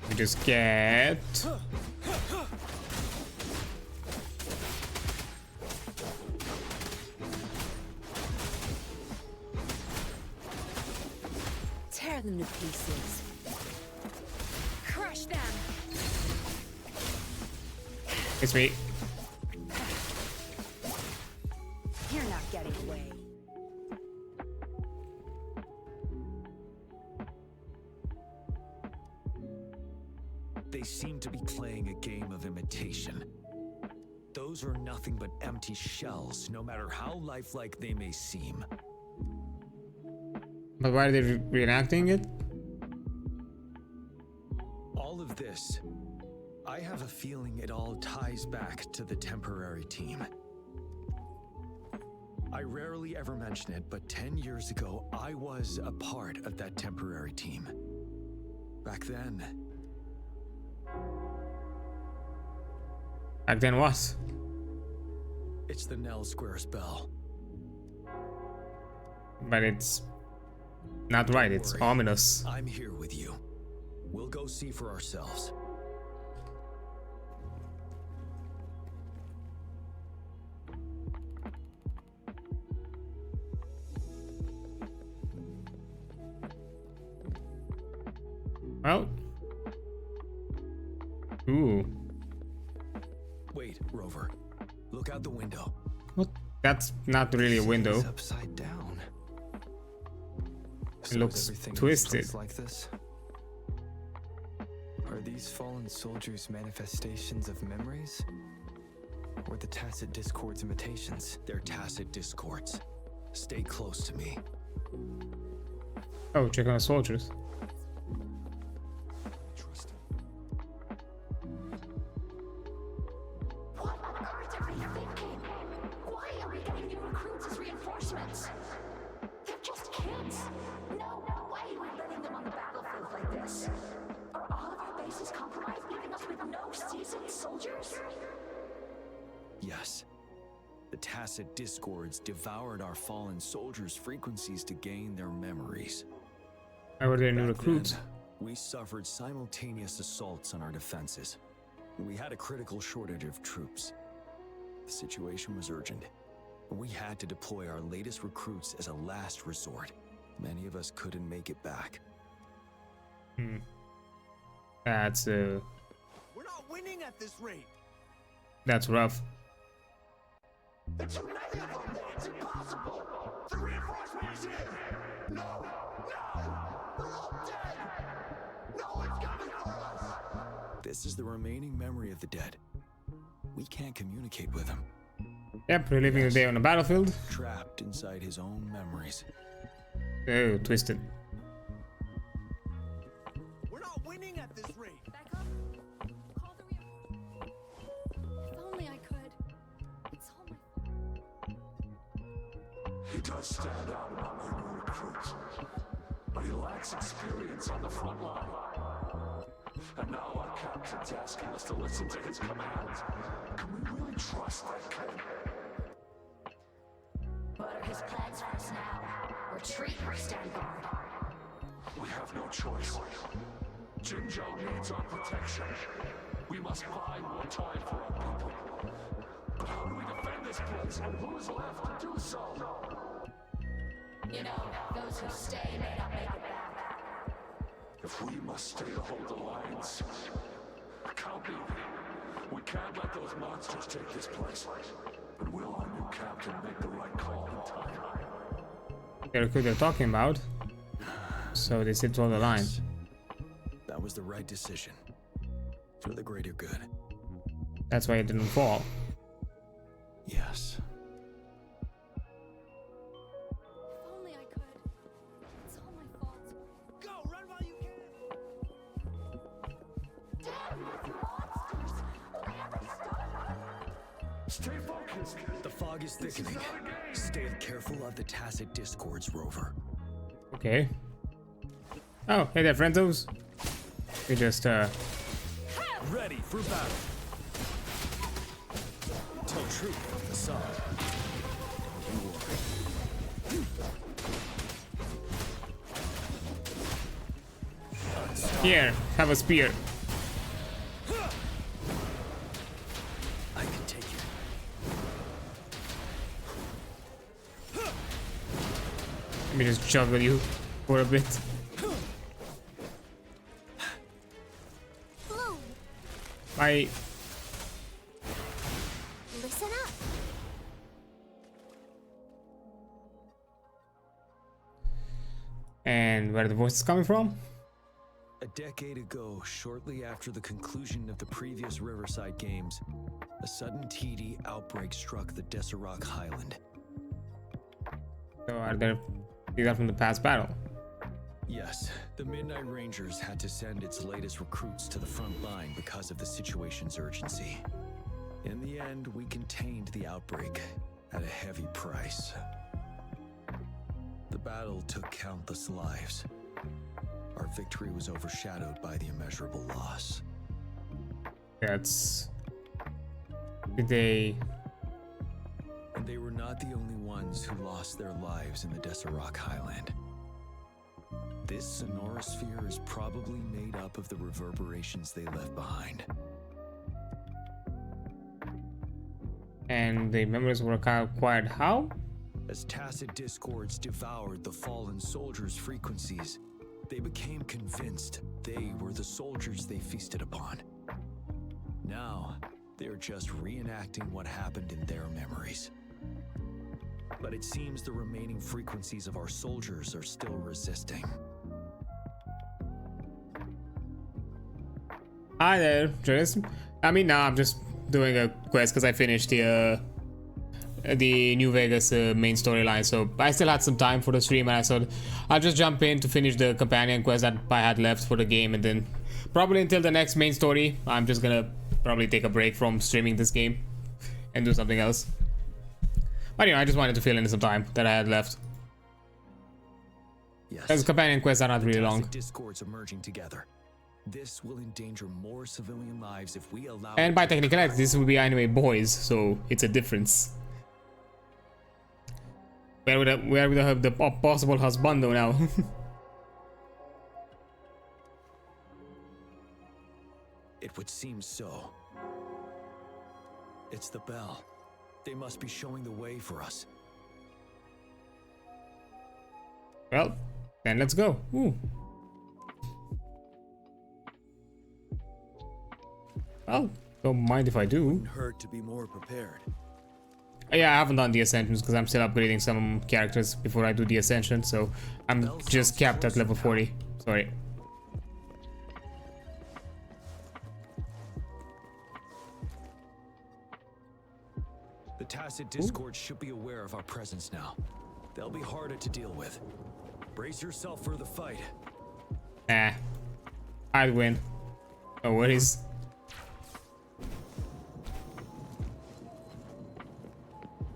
We just get... Tear them to pieces. Crush them. It's me. You're not getting away. They seem to be playing a game of imitation. Those are nothing but empty shells, no matter how lifelike they may seem. But why are they reenacting it? All of this, I have a feeling it all ties back to the temporary team. I rarely ever mention it, but 10 years ago, I was a part of that temporary team. Back then... Back then what? It's the Nell Squares bell. But it's not right, it's Don't worry. ominous. I'm here with you. We'll go see for ourselves. Well. Ooh. Wait, Rover. Look out the window. What? That's not really a window. It's upside down. It looks twisted. Like this? Are these fallen soldiers manifestations of memories? Or the tacit discords imitations? They're tacit discords. Stay close to me. Oh, check on the soldiers. Trust him. What on earth are you thinking? Why are we getting new recruits as reinforcements? They're just kids. No way we're letting them on the battlefield like this. Are all of our bases compromised, leaving us with no seasoned soldiers? Yes. The tacit discords devoured our fallen soldiers' frequencies to gain their memories. Why were there new Back recruits? then, we suffered simultaneous assaults on our defenses. We had a critical shortage of troops. The situation was urgent. We had to deploy our latest recruits as a last resort. Many of us couldn't make it back. That's We're not winning at this rate. that's rough. It's too many of them! It's impossible! The reinforcement is here! No! No! We're all dead! No one's coming for us! This is the remaining memory of the dead. We can't communicate with him. Yep, reliving the day on the battlefield. Trapped inside his own memories. Oh, twisted. We're not winning at this rate. Back up. Call the reinforcements. If only I could. It's all my fault. He does stand out among our new recruits, but he lacks experience on the front line. And now our captain's asking us to listen to his commands. Can we really trust that kid? What are his plans for us now? Retreat or stand guard? We have no choice. Jinzhou needs our protection. We must buy more time for our people. But how do we defend this place, and who is left to do so? You know, those who stay may not make it back. If we must stay to hold the lines, count me. We can't let those monsters take this place. But will our new captain make the right call in time? They're who they're talking about. So they sit on the line. That was the right decision. For the greater good. That's why it didn't fall. Yes. If only I could. It's all my fault. Go, run while you can. Damn, you monsters! Will they ever stop? Stay focused. The fog is thickening. Stay careful of the tacit discords, Rover. Okay. Oh, hey there, friendos. We just Ready for battle. Tell truth from the side. here, have a spear. I can take it. Let me just juggle you for a bit. Bloom, Bye. listen up. And where are the voices coming from? A decade ago, shortly after the conclusion of the previous Riverside Games, a sudden TD outbreak struck the Desserrock Highland. So are there, these are from the past battle? Yes, the Midnight Rangers had to send its latest recruits to the front line because of the situation's urgency. In the end, we contained the outbreak at a heavy price. The battle took countless lives. Our victory was overshadowed by the immeasurable loss. That's... Did they... And they were not the only ones who lost their lives in the Desserrock Highland. This sonorosphere is probably made up of the reverberations they left behind. And the memories were acquired how? As tacit discords devoured the fallen soldiers' frequencies, they became convinced they were the soldiers they feasted upon. Now, they're just reenacting what happened in their memories. But it seems the remaining frequencies of our soldiers are still resisting. Hi there, Tris. I mean, nah, I'm just doing a quest because I finished the New Vegas main storyline, so I still had some time for the stream, and I thought I'll just jump in to finish the companion quest that I had left for the game, and then probably until the next main story, I'm just gonna probably take a break from streaming this game and do something else. But I just wanted to fill in some time that I had left. Yes. Because companion quests are not really long. Discords emerging together. This will endanger more civilian lives if we allow. And by technicality, this will be anime boys, so it's a difference. Where would we have the possible husbando now? It would seem so. It's the bell. They must be showing the way for us. Well, then let's go. Ooh. Well, don't mind if I do. Wouldn't hurt to be more prepared. Yeah, I haven't done the Ascensions because I'm still upgrading some characters before I do the Ascension, so I'm just capped at level 40. Sorry. The Tacit Discord should be aware of our presence now. They'll be harder to deal with. Brace yourself for the fight. Nah. I'd win. No worries.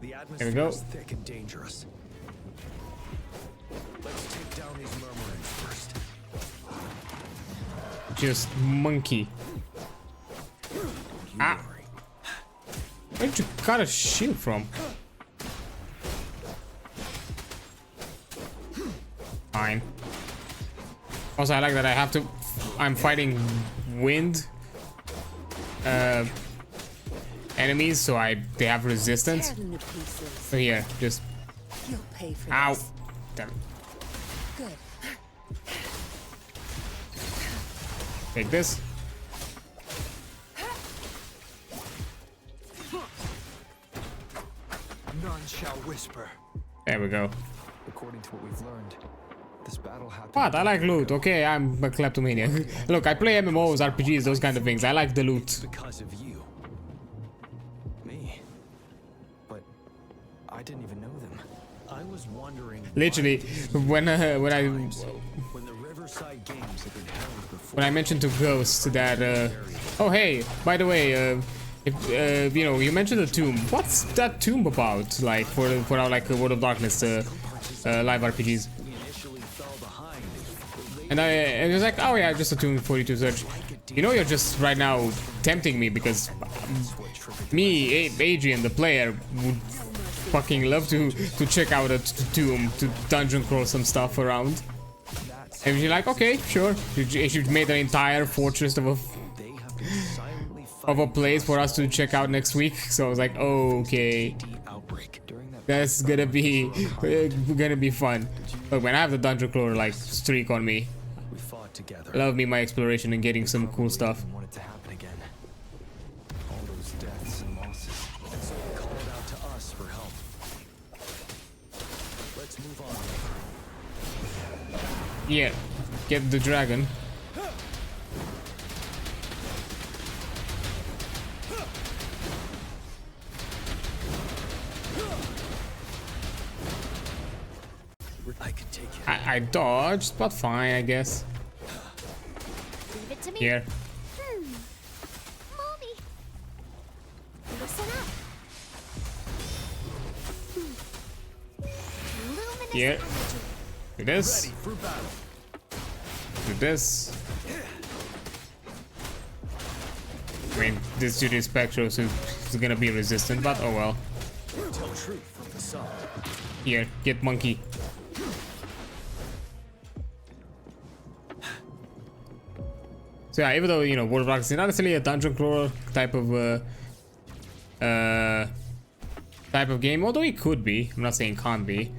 The There we atmosphere go. is thick and dangerous. Let's take down these murmurings first. Just monkey. Ah. Where'd you cut a shield from? Fine. Also, I like that I have to. I'm fighting wind enemies, so they have resistance. So here, just. You'll pay for Ow! this. Damn. Good. Take this. None shall whisper. There we go. According to what we've learned, this battle happened. What? I like loot. Okay, I'm a kleptomaniac. Look, I play MMOs, RPGs, those kind of things. I like the loot. Because of you. Me. But I didn't even know them. I was wondering. Literally, when When the Riverside Games have been held before. when I mentioned to Ghost that, oh hey, by the way, if you know, you mentioned the tomb. What's that tomb about? Like for our like World of Darkness live RPGs. And I was like, oh yeah, just a tomb 42 search. You know, you're just right now tempting me because me, Adrian, the player, would fucking love to check out a tomb, to dungeon crawl some stuff around. And you're like, okay, sure. You made an entire fortress of a place for us to check out next week. So I was like, okay, that's gonna be fun. But when I have the dungeon crawler like streak on me, love me my exploration and getting some cool stuff. All those deaths and losses. So they called out to us for help. Let's move on. Yeah, get the dragon. I can take it. I dodged, but fine, I guess. Leave it to me. Here. Mommy. Listen up. Luminous Here. energy. Do this. Ready for battle. Do this. I mean, this dude is Spectro, so he's gonna be resistant, but oh well. Tell truth from the sun. Here, get monkey. So yeah, even though, you know, World of Darkness is not necessarily a dungeon crawler type of game, although it could be. I'm not saying can't be.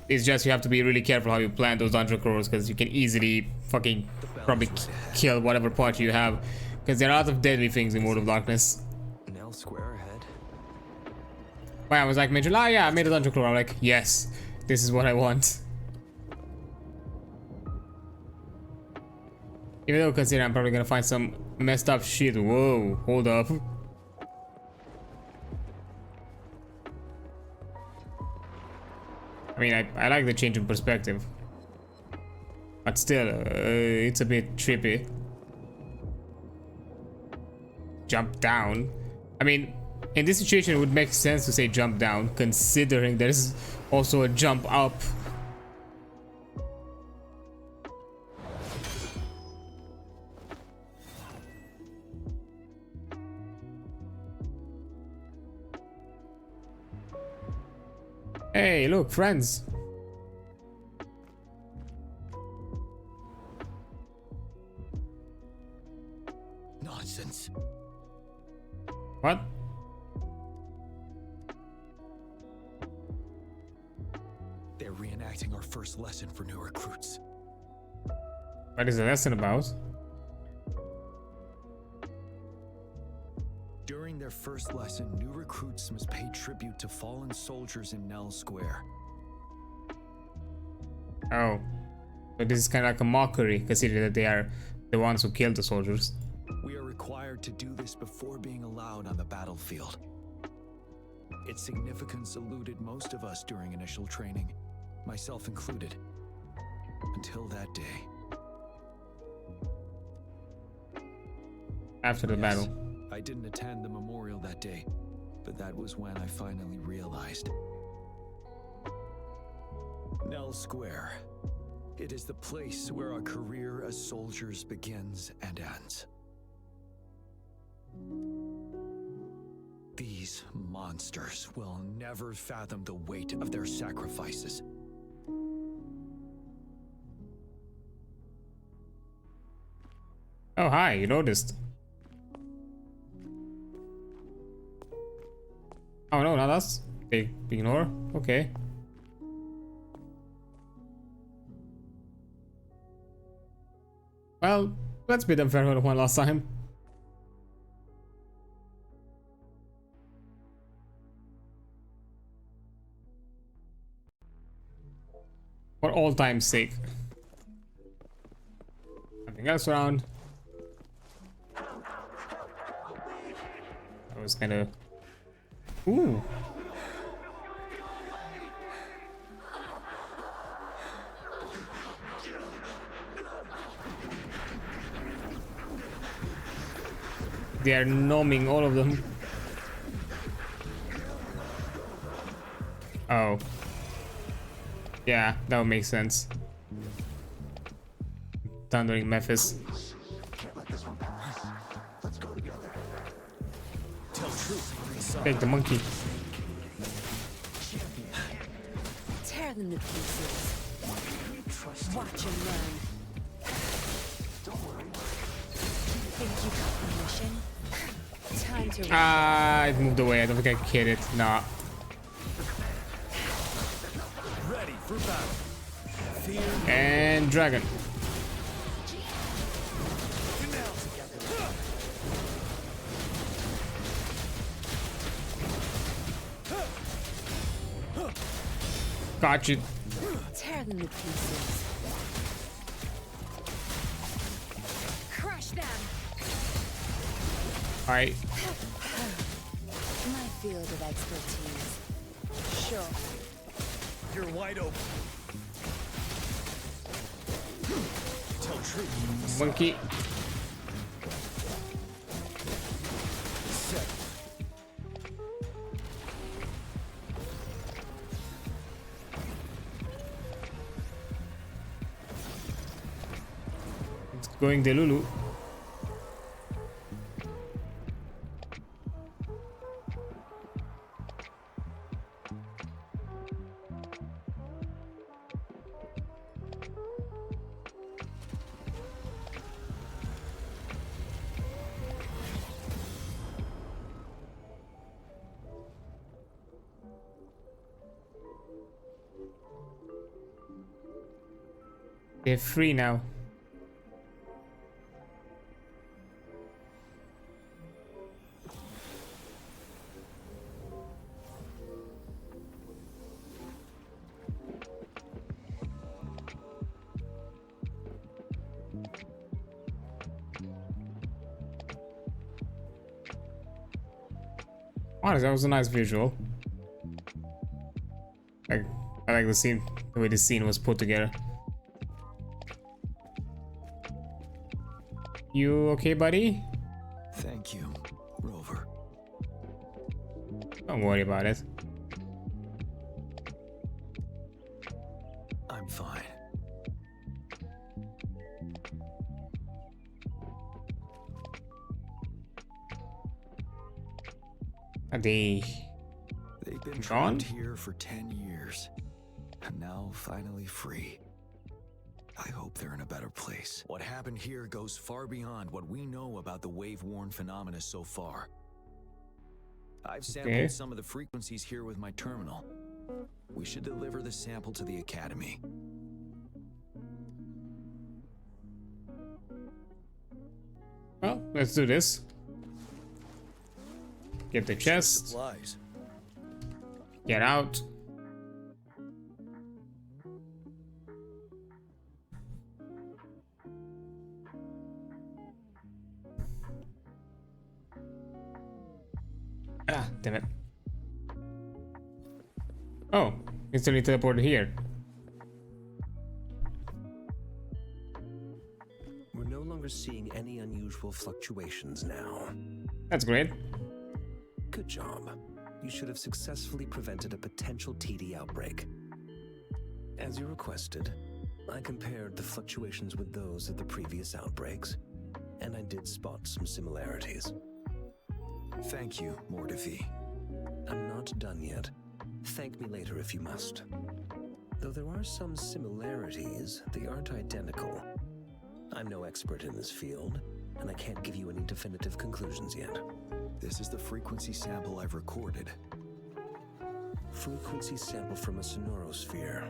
It's just you have to be really careful how you plan those dungeon crawlers, because you can easily fucking probably kill whatever part you have, because there are a lot of deadly things in World of Darkness. An L square ahead. Well, I was like, Major, ah, yeah, I made a dungeon crawler. I'm like, yes, this is what I want. Even though considering I'm probably gonna find some messed up shit. Whoa, hold up. I mean, I like the change in perspective. But still, it's a bit trippy. Jump down. I mean, in this situation, it would make sense to say jump down, considering there's also a jump up. Hey, look, friends. Nonsense. What? They're reenacting our first lesson for new recruits. What is the lesson about? During their first lesson, new recruits must pay tribute to fallen soldiers in Nell Square. Oh. So this is kind of like a mockery, considering that they are the ones who killed the soldiers. We are required to do this before being allowed on the battlefield. Its significance eluded most of us during initial training, myself included, until that day. After the battle. I didn't attend the memorial that day, but that was when I finally realized. Nell Square. It is the place where our career as soldiers begins and ends. These monsters will never fathom the weight of their sacrifices. Oh, hi, you noticed. Oh no, not us. They ignore? Okay. Well, let's bid them farewell one last time. For all time's sake. Nothing else around. That was kinda... Ooh. They are numbing all of them. Oh. Yeah, that would make sense. Thundering Memphis. Take the monkey. Tear them to pieces. Watch and learn. Think you got permission? Time to. Ah, it moved away. I don't think I hit it. Nah. Ready for battle. And dragon. Got you. Tear them to pieces. Crush them. Alright. My field of expertise. Sure. You're wide open. Tell truth. Monkey. Set. It's going the Lulu. They're free now. Honestly, that was a nice visual. I like the scene, the way the scene was put together. You okay, buddy? Thank you, Rover. Don't worry about it. I'm fine. Are they They've been gone? trapped here for 10 years, and now finally free. I hope they're in a better place. What happened here goes far beyond what we know about the wave-worn phenomena so far. I've sampled some of the frequencies here with my terminal. We should deliver the sample to the Academy. Well, let's do this. Get the chest. Supplies. Get out. Ah, damn it. Oh, instantly teleported here. We're no longer seeing any unusual fluctuations now. That's great. Good job. You should have successfully prevented a potential TD outbreak. As you requested, I compared the fluctuations with those of the previous outbreaks, and I did spot some similarities. Thank you, Mortifi. I'm not done yet. Thank me later if you must. Though there are some similarities, they aren't identical. I'm no expert in this field, and I can't give you any definitive conclusions yet. This is the frequency sample I've recorded. Frequency sample from a sonorosphere.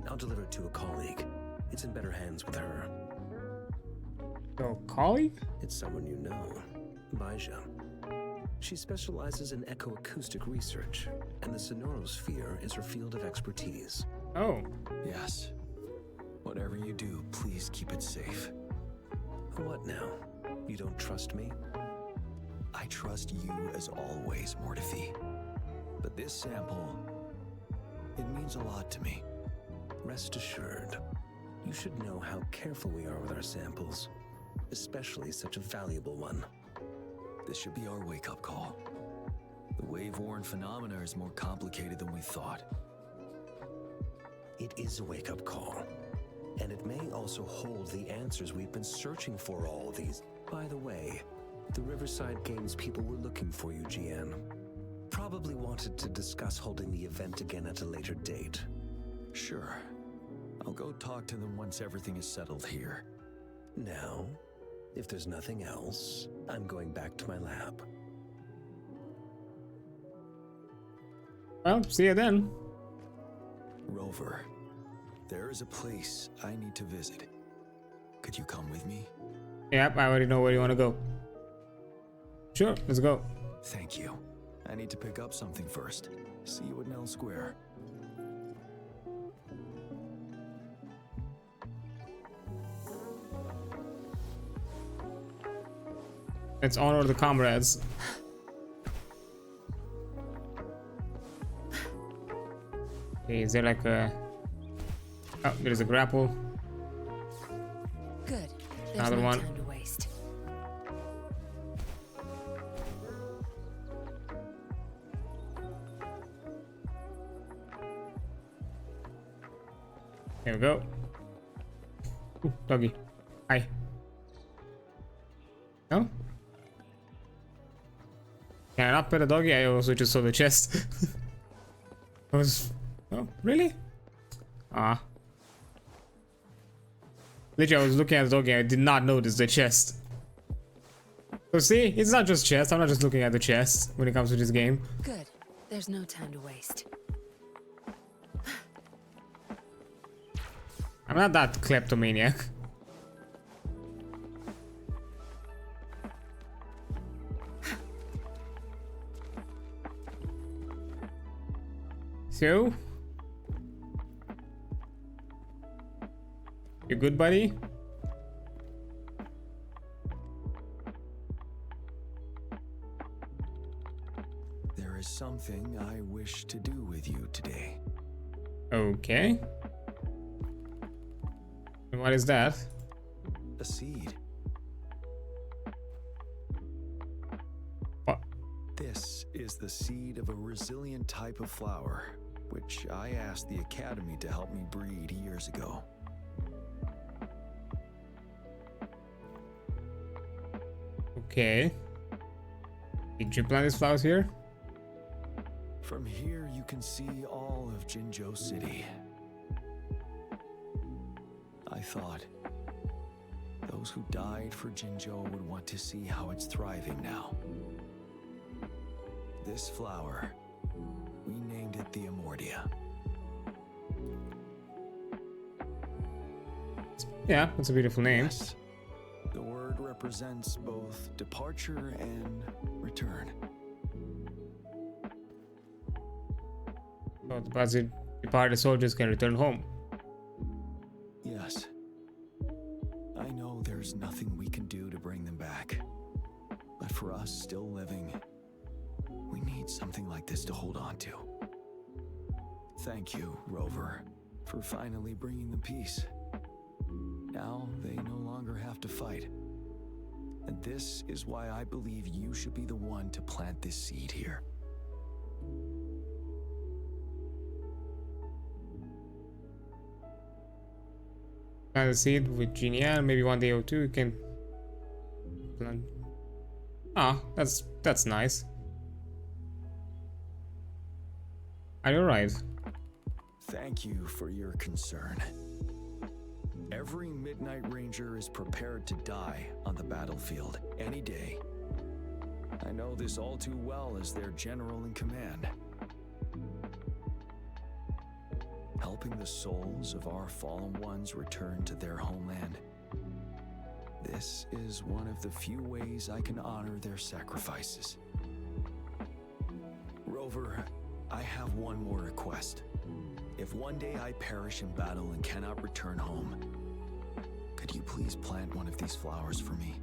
I'll deliver it to a colleague. It's in better hands with her. Your colleague? It's someone you know, Baija. She specializes in echoacoustic research, and the sonorosphere is her field of expertise. Oh. Yes. Whatever you do, please keep it safe. What now? You don't trust me? I trust you as always, Mortifi. But this sample, it means a lot to me. Rest assured, you should know how careful we are with our samples, especially such a valuable one. This should be our wake-up call. The wave-worn phenomena is more complicated than we thought. It is a wake-up call, and it may also hold the answers we've been searching for all these. By the way, the Riverside Games people were looking for you, Jiyan. Probably wanted to discuss holding the event again at a later date. Sure. I'll go talk to them once everything is settled here. Now, if there's nothing else, I'm going back to my lab. Well, see you then. Rover, there is a place I need to visit. Could you come with me? Yep, I already know where you want to go. Sure, let's go. Thank you. I need to pick up something first. See you at Nell Square. Let's honor the comrades. Okay, is there like a... Oh, there's a grapple. Good. There's Another no one. time to waste. There we go. Ooh, doggy. Hi. No? Can I not pet a doggy? I also just saw the chest. I was... Oh, really? Ah. Literally, I was looking at the doggy. I did not notice the chest. So see, it's not just chest. I'm not just looking at the chest when it comes to this game. Good. There's no time to waste. I'm not that kleptomaniac. So, you good, buddy? There thing I wish to do with you today. Okay. And what is that? A seed. What? This is the seed of a resilient type of flower, which I asked the Academy to help me breed years ago. Okay. Did you plant these flowers here? From here, you can see all of Jinzhou City. I thought those who died for Jinzhou would want to see how it's thriving now. This flower, we named it the Amordia. Yeah, that's a beautiful name. Yes. The word represents both departure and return. So the departed soldiers can return home. Yes. I know there's nothing we can do to bring them back. But for us still living, we need something like this to hold on to. Thank you, Rover, for finally bringing them peace. Now they no longer have to fight. And this is why I believe you should be the one to plant this seed here. Plant the seed with Jiyan, maybe one day or two you can plant. Ah, that's nice. Are you alright? Thank you for your concern. Every Midnight Ranger is prepared to die on the battlefield any day. I know this all too well as their general in command. Helping the souls of our fallen ones return to their homeland. This is one of the few ways I can honor their sacrifices. Rover, I have one more request. If one day I perish in battle and cannot return home, could you please plant one of these flowers for me?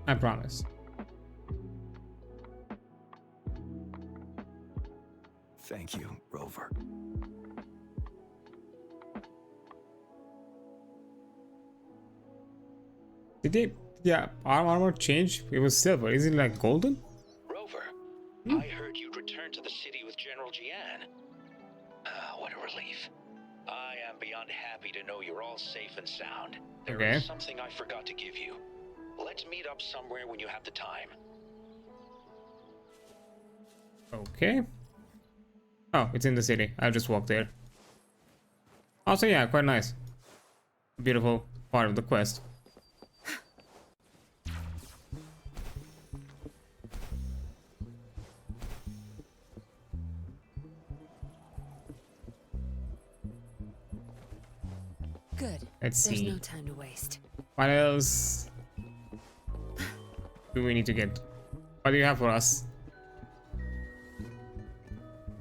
I promise. Thank you, Rover. Did our armor change? It was silver. Is it like golden? Rover, I heard you'd return to the city with General Jiyan. What a relief. I am beyond happy to know you're all safe and sound. There is something I forgot to give you. Let's meet up somewhere when you have the time. Okay. Oh, it's in the city. I'll just walk there. Also, yeah, quite nice. Beautiful part of the quest. Good. Let's see. There's no time to waste. What else do we need to get? What do you have for us?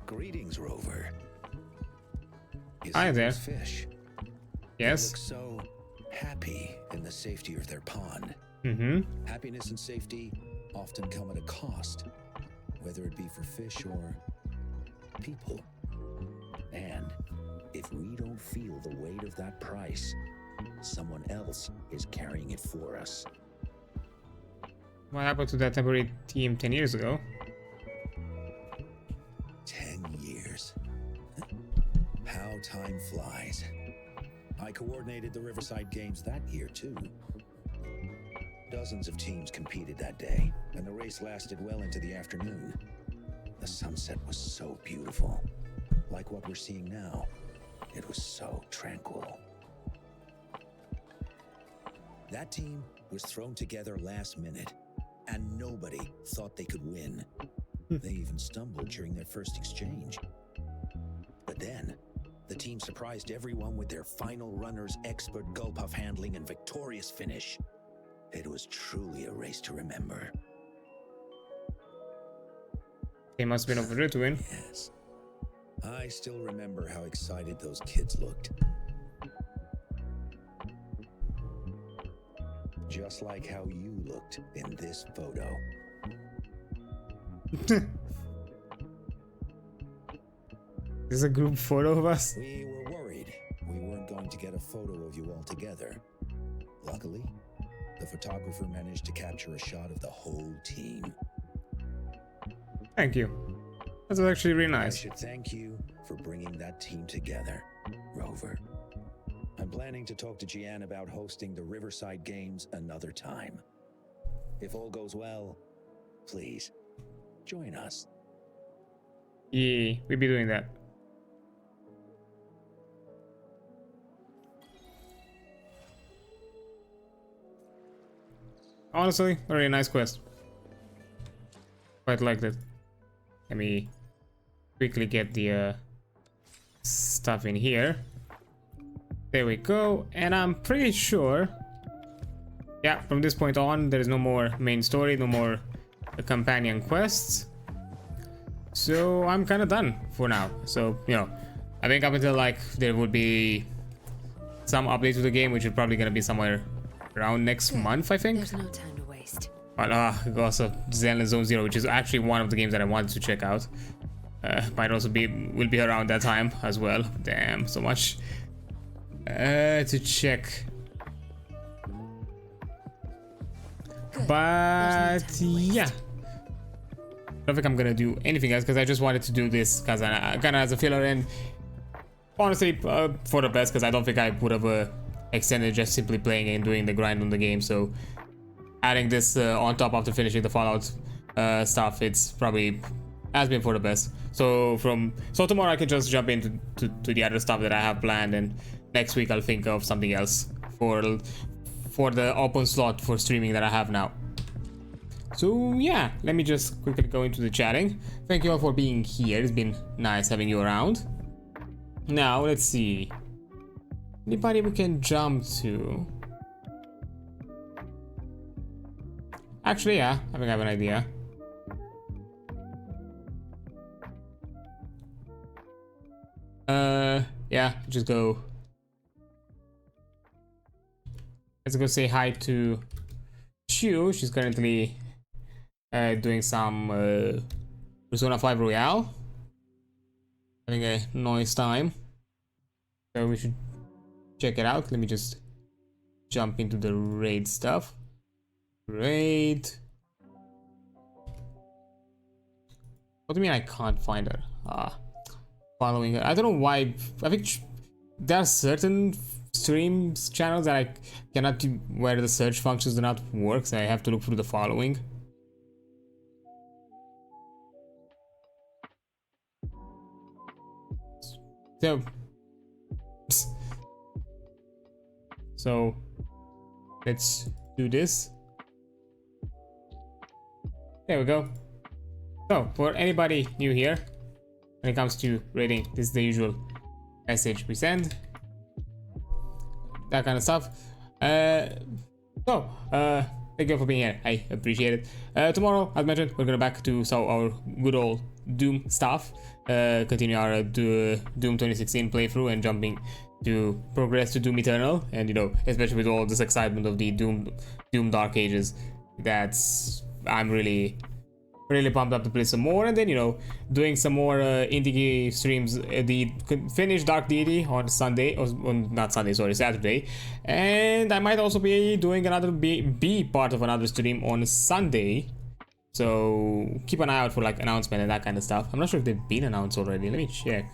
Greetings, Rover. Hi there. Fish. Yes. They look so happy in the safety of their pond. Mm-hmm. Happiness and safety often come at a cost, whether it be for fish or people. And if we don't feel the weight of that price, someone else is carrying it for us. What happened to that temporary team 10 years ago? 10 years. How time flies. I coordinated the Riverside Games that year, too. Dozens of teams competed that day, and the race lasted well into the afternoon. The sunset was so beautiful, like what we're seeing now. It was so tranquil. That team was thrown together last minute, and nobody thought they could win. They even stumbled during their first exchange. But then, the team surprised everyone with their final runner's expert go-puff handling and victorious finish. It was truly a race to remember. They must have been over there to win. Yes. I still remember how excited those kids looked. Just like how you looked in this photo. This is a group photo of us? We were worried we weren't going to get a photo of you all together. Luckily, the photographer managed to capture a shot of the whole team. Thank you. That's actually really nice. I should thank you for bringing that team together, Rover. I'm planning to talk to Jiyan about hosting the Riverside Games another time. If all goes well, please, join us. Yeah, we'll be doing that. Honestly, very nice quest. Quite liked it. Let me quickly get the stuff in here. There we go. And I'm pretty sure, yeah, from this point on, there is no more main story, no more companion quests. So I'm kind of done for now. So, you know, I think up until like there would be some updates to the game, which is probably going to be somewhere around next month, I think. There's no time to waste. But also Zenless Zone Zero, which is actually one of the games that I wanted to check out. Might also will be around that time as well. Damn, so much to check. Good. But yeah, I don't think I'm gonna do anything else because I just wanted to do this because I kind of as a filler, and honestly for the best, because I don't think I would have extended just simply playing and doing the grind on the game. So adding this on top after finishing the Fallout stuff, it's probably has been for the best. So tomorrow I can just jump into the other stuff that I have planned, and next week I'll think of something else for the open slot for streaming that I have now. So yeah, let me just quickly go into the chatting. Thank you all for being here. It's been nice having you around. Now let's see. Anybody we can jump to? Actually, yeah, I think I have an idea. Yeah, just go. Let's go say hi to Chu. She's currently doing some Persona 5 Royale, having a nice time. So we should check it out. Let me just jump into the raid stuff. Raid. What do you mean I can't find her? Following her. I don't know why. I think there are certain streams channels that I cannot do where the search functions do not work, so I have to look through the following. So let's do this. There we go. So for anybody new here, when it comes to rating, this is the usual message we send, that kind of stuff. Thank you for being here. I appreciate it. Tomorrow, as mentioned, we're gonna back to our good old Doom stuff. Continue our Doom 2016 playthrough and jumping to progress to Doom Eternal, and you know, especially with all this excitement of the Doom Dark Ages, I'm really pumped up to play some more. And then, you know, doing some more indie streams, the finished Dark Deity on Sunday, or not Sunday, sorry, Saturday. And I might also be doing another be part of another stream on Sunday, so keep an eye out for like announcement and that kind of stuff. I'm not sure if they've been announced already. Let me check.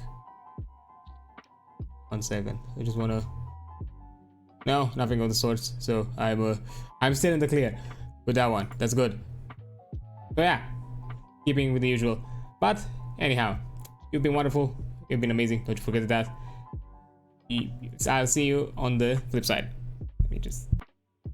1 second. I just wanna. No, nothing of the sorts. So I'm still in the clear with that one. That's good. So yeah, keeping with the usual. But anyhow, you've been wonderful. You've been amazing. Don't you forget that. I'll see you on the flip side. Let me just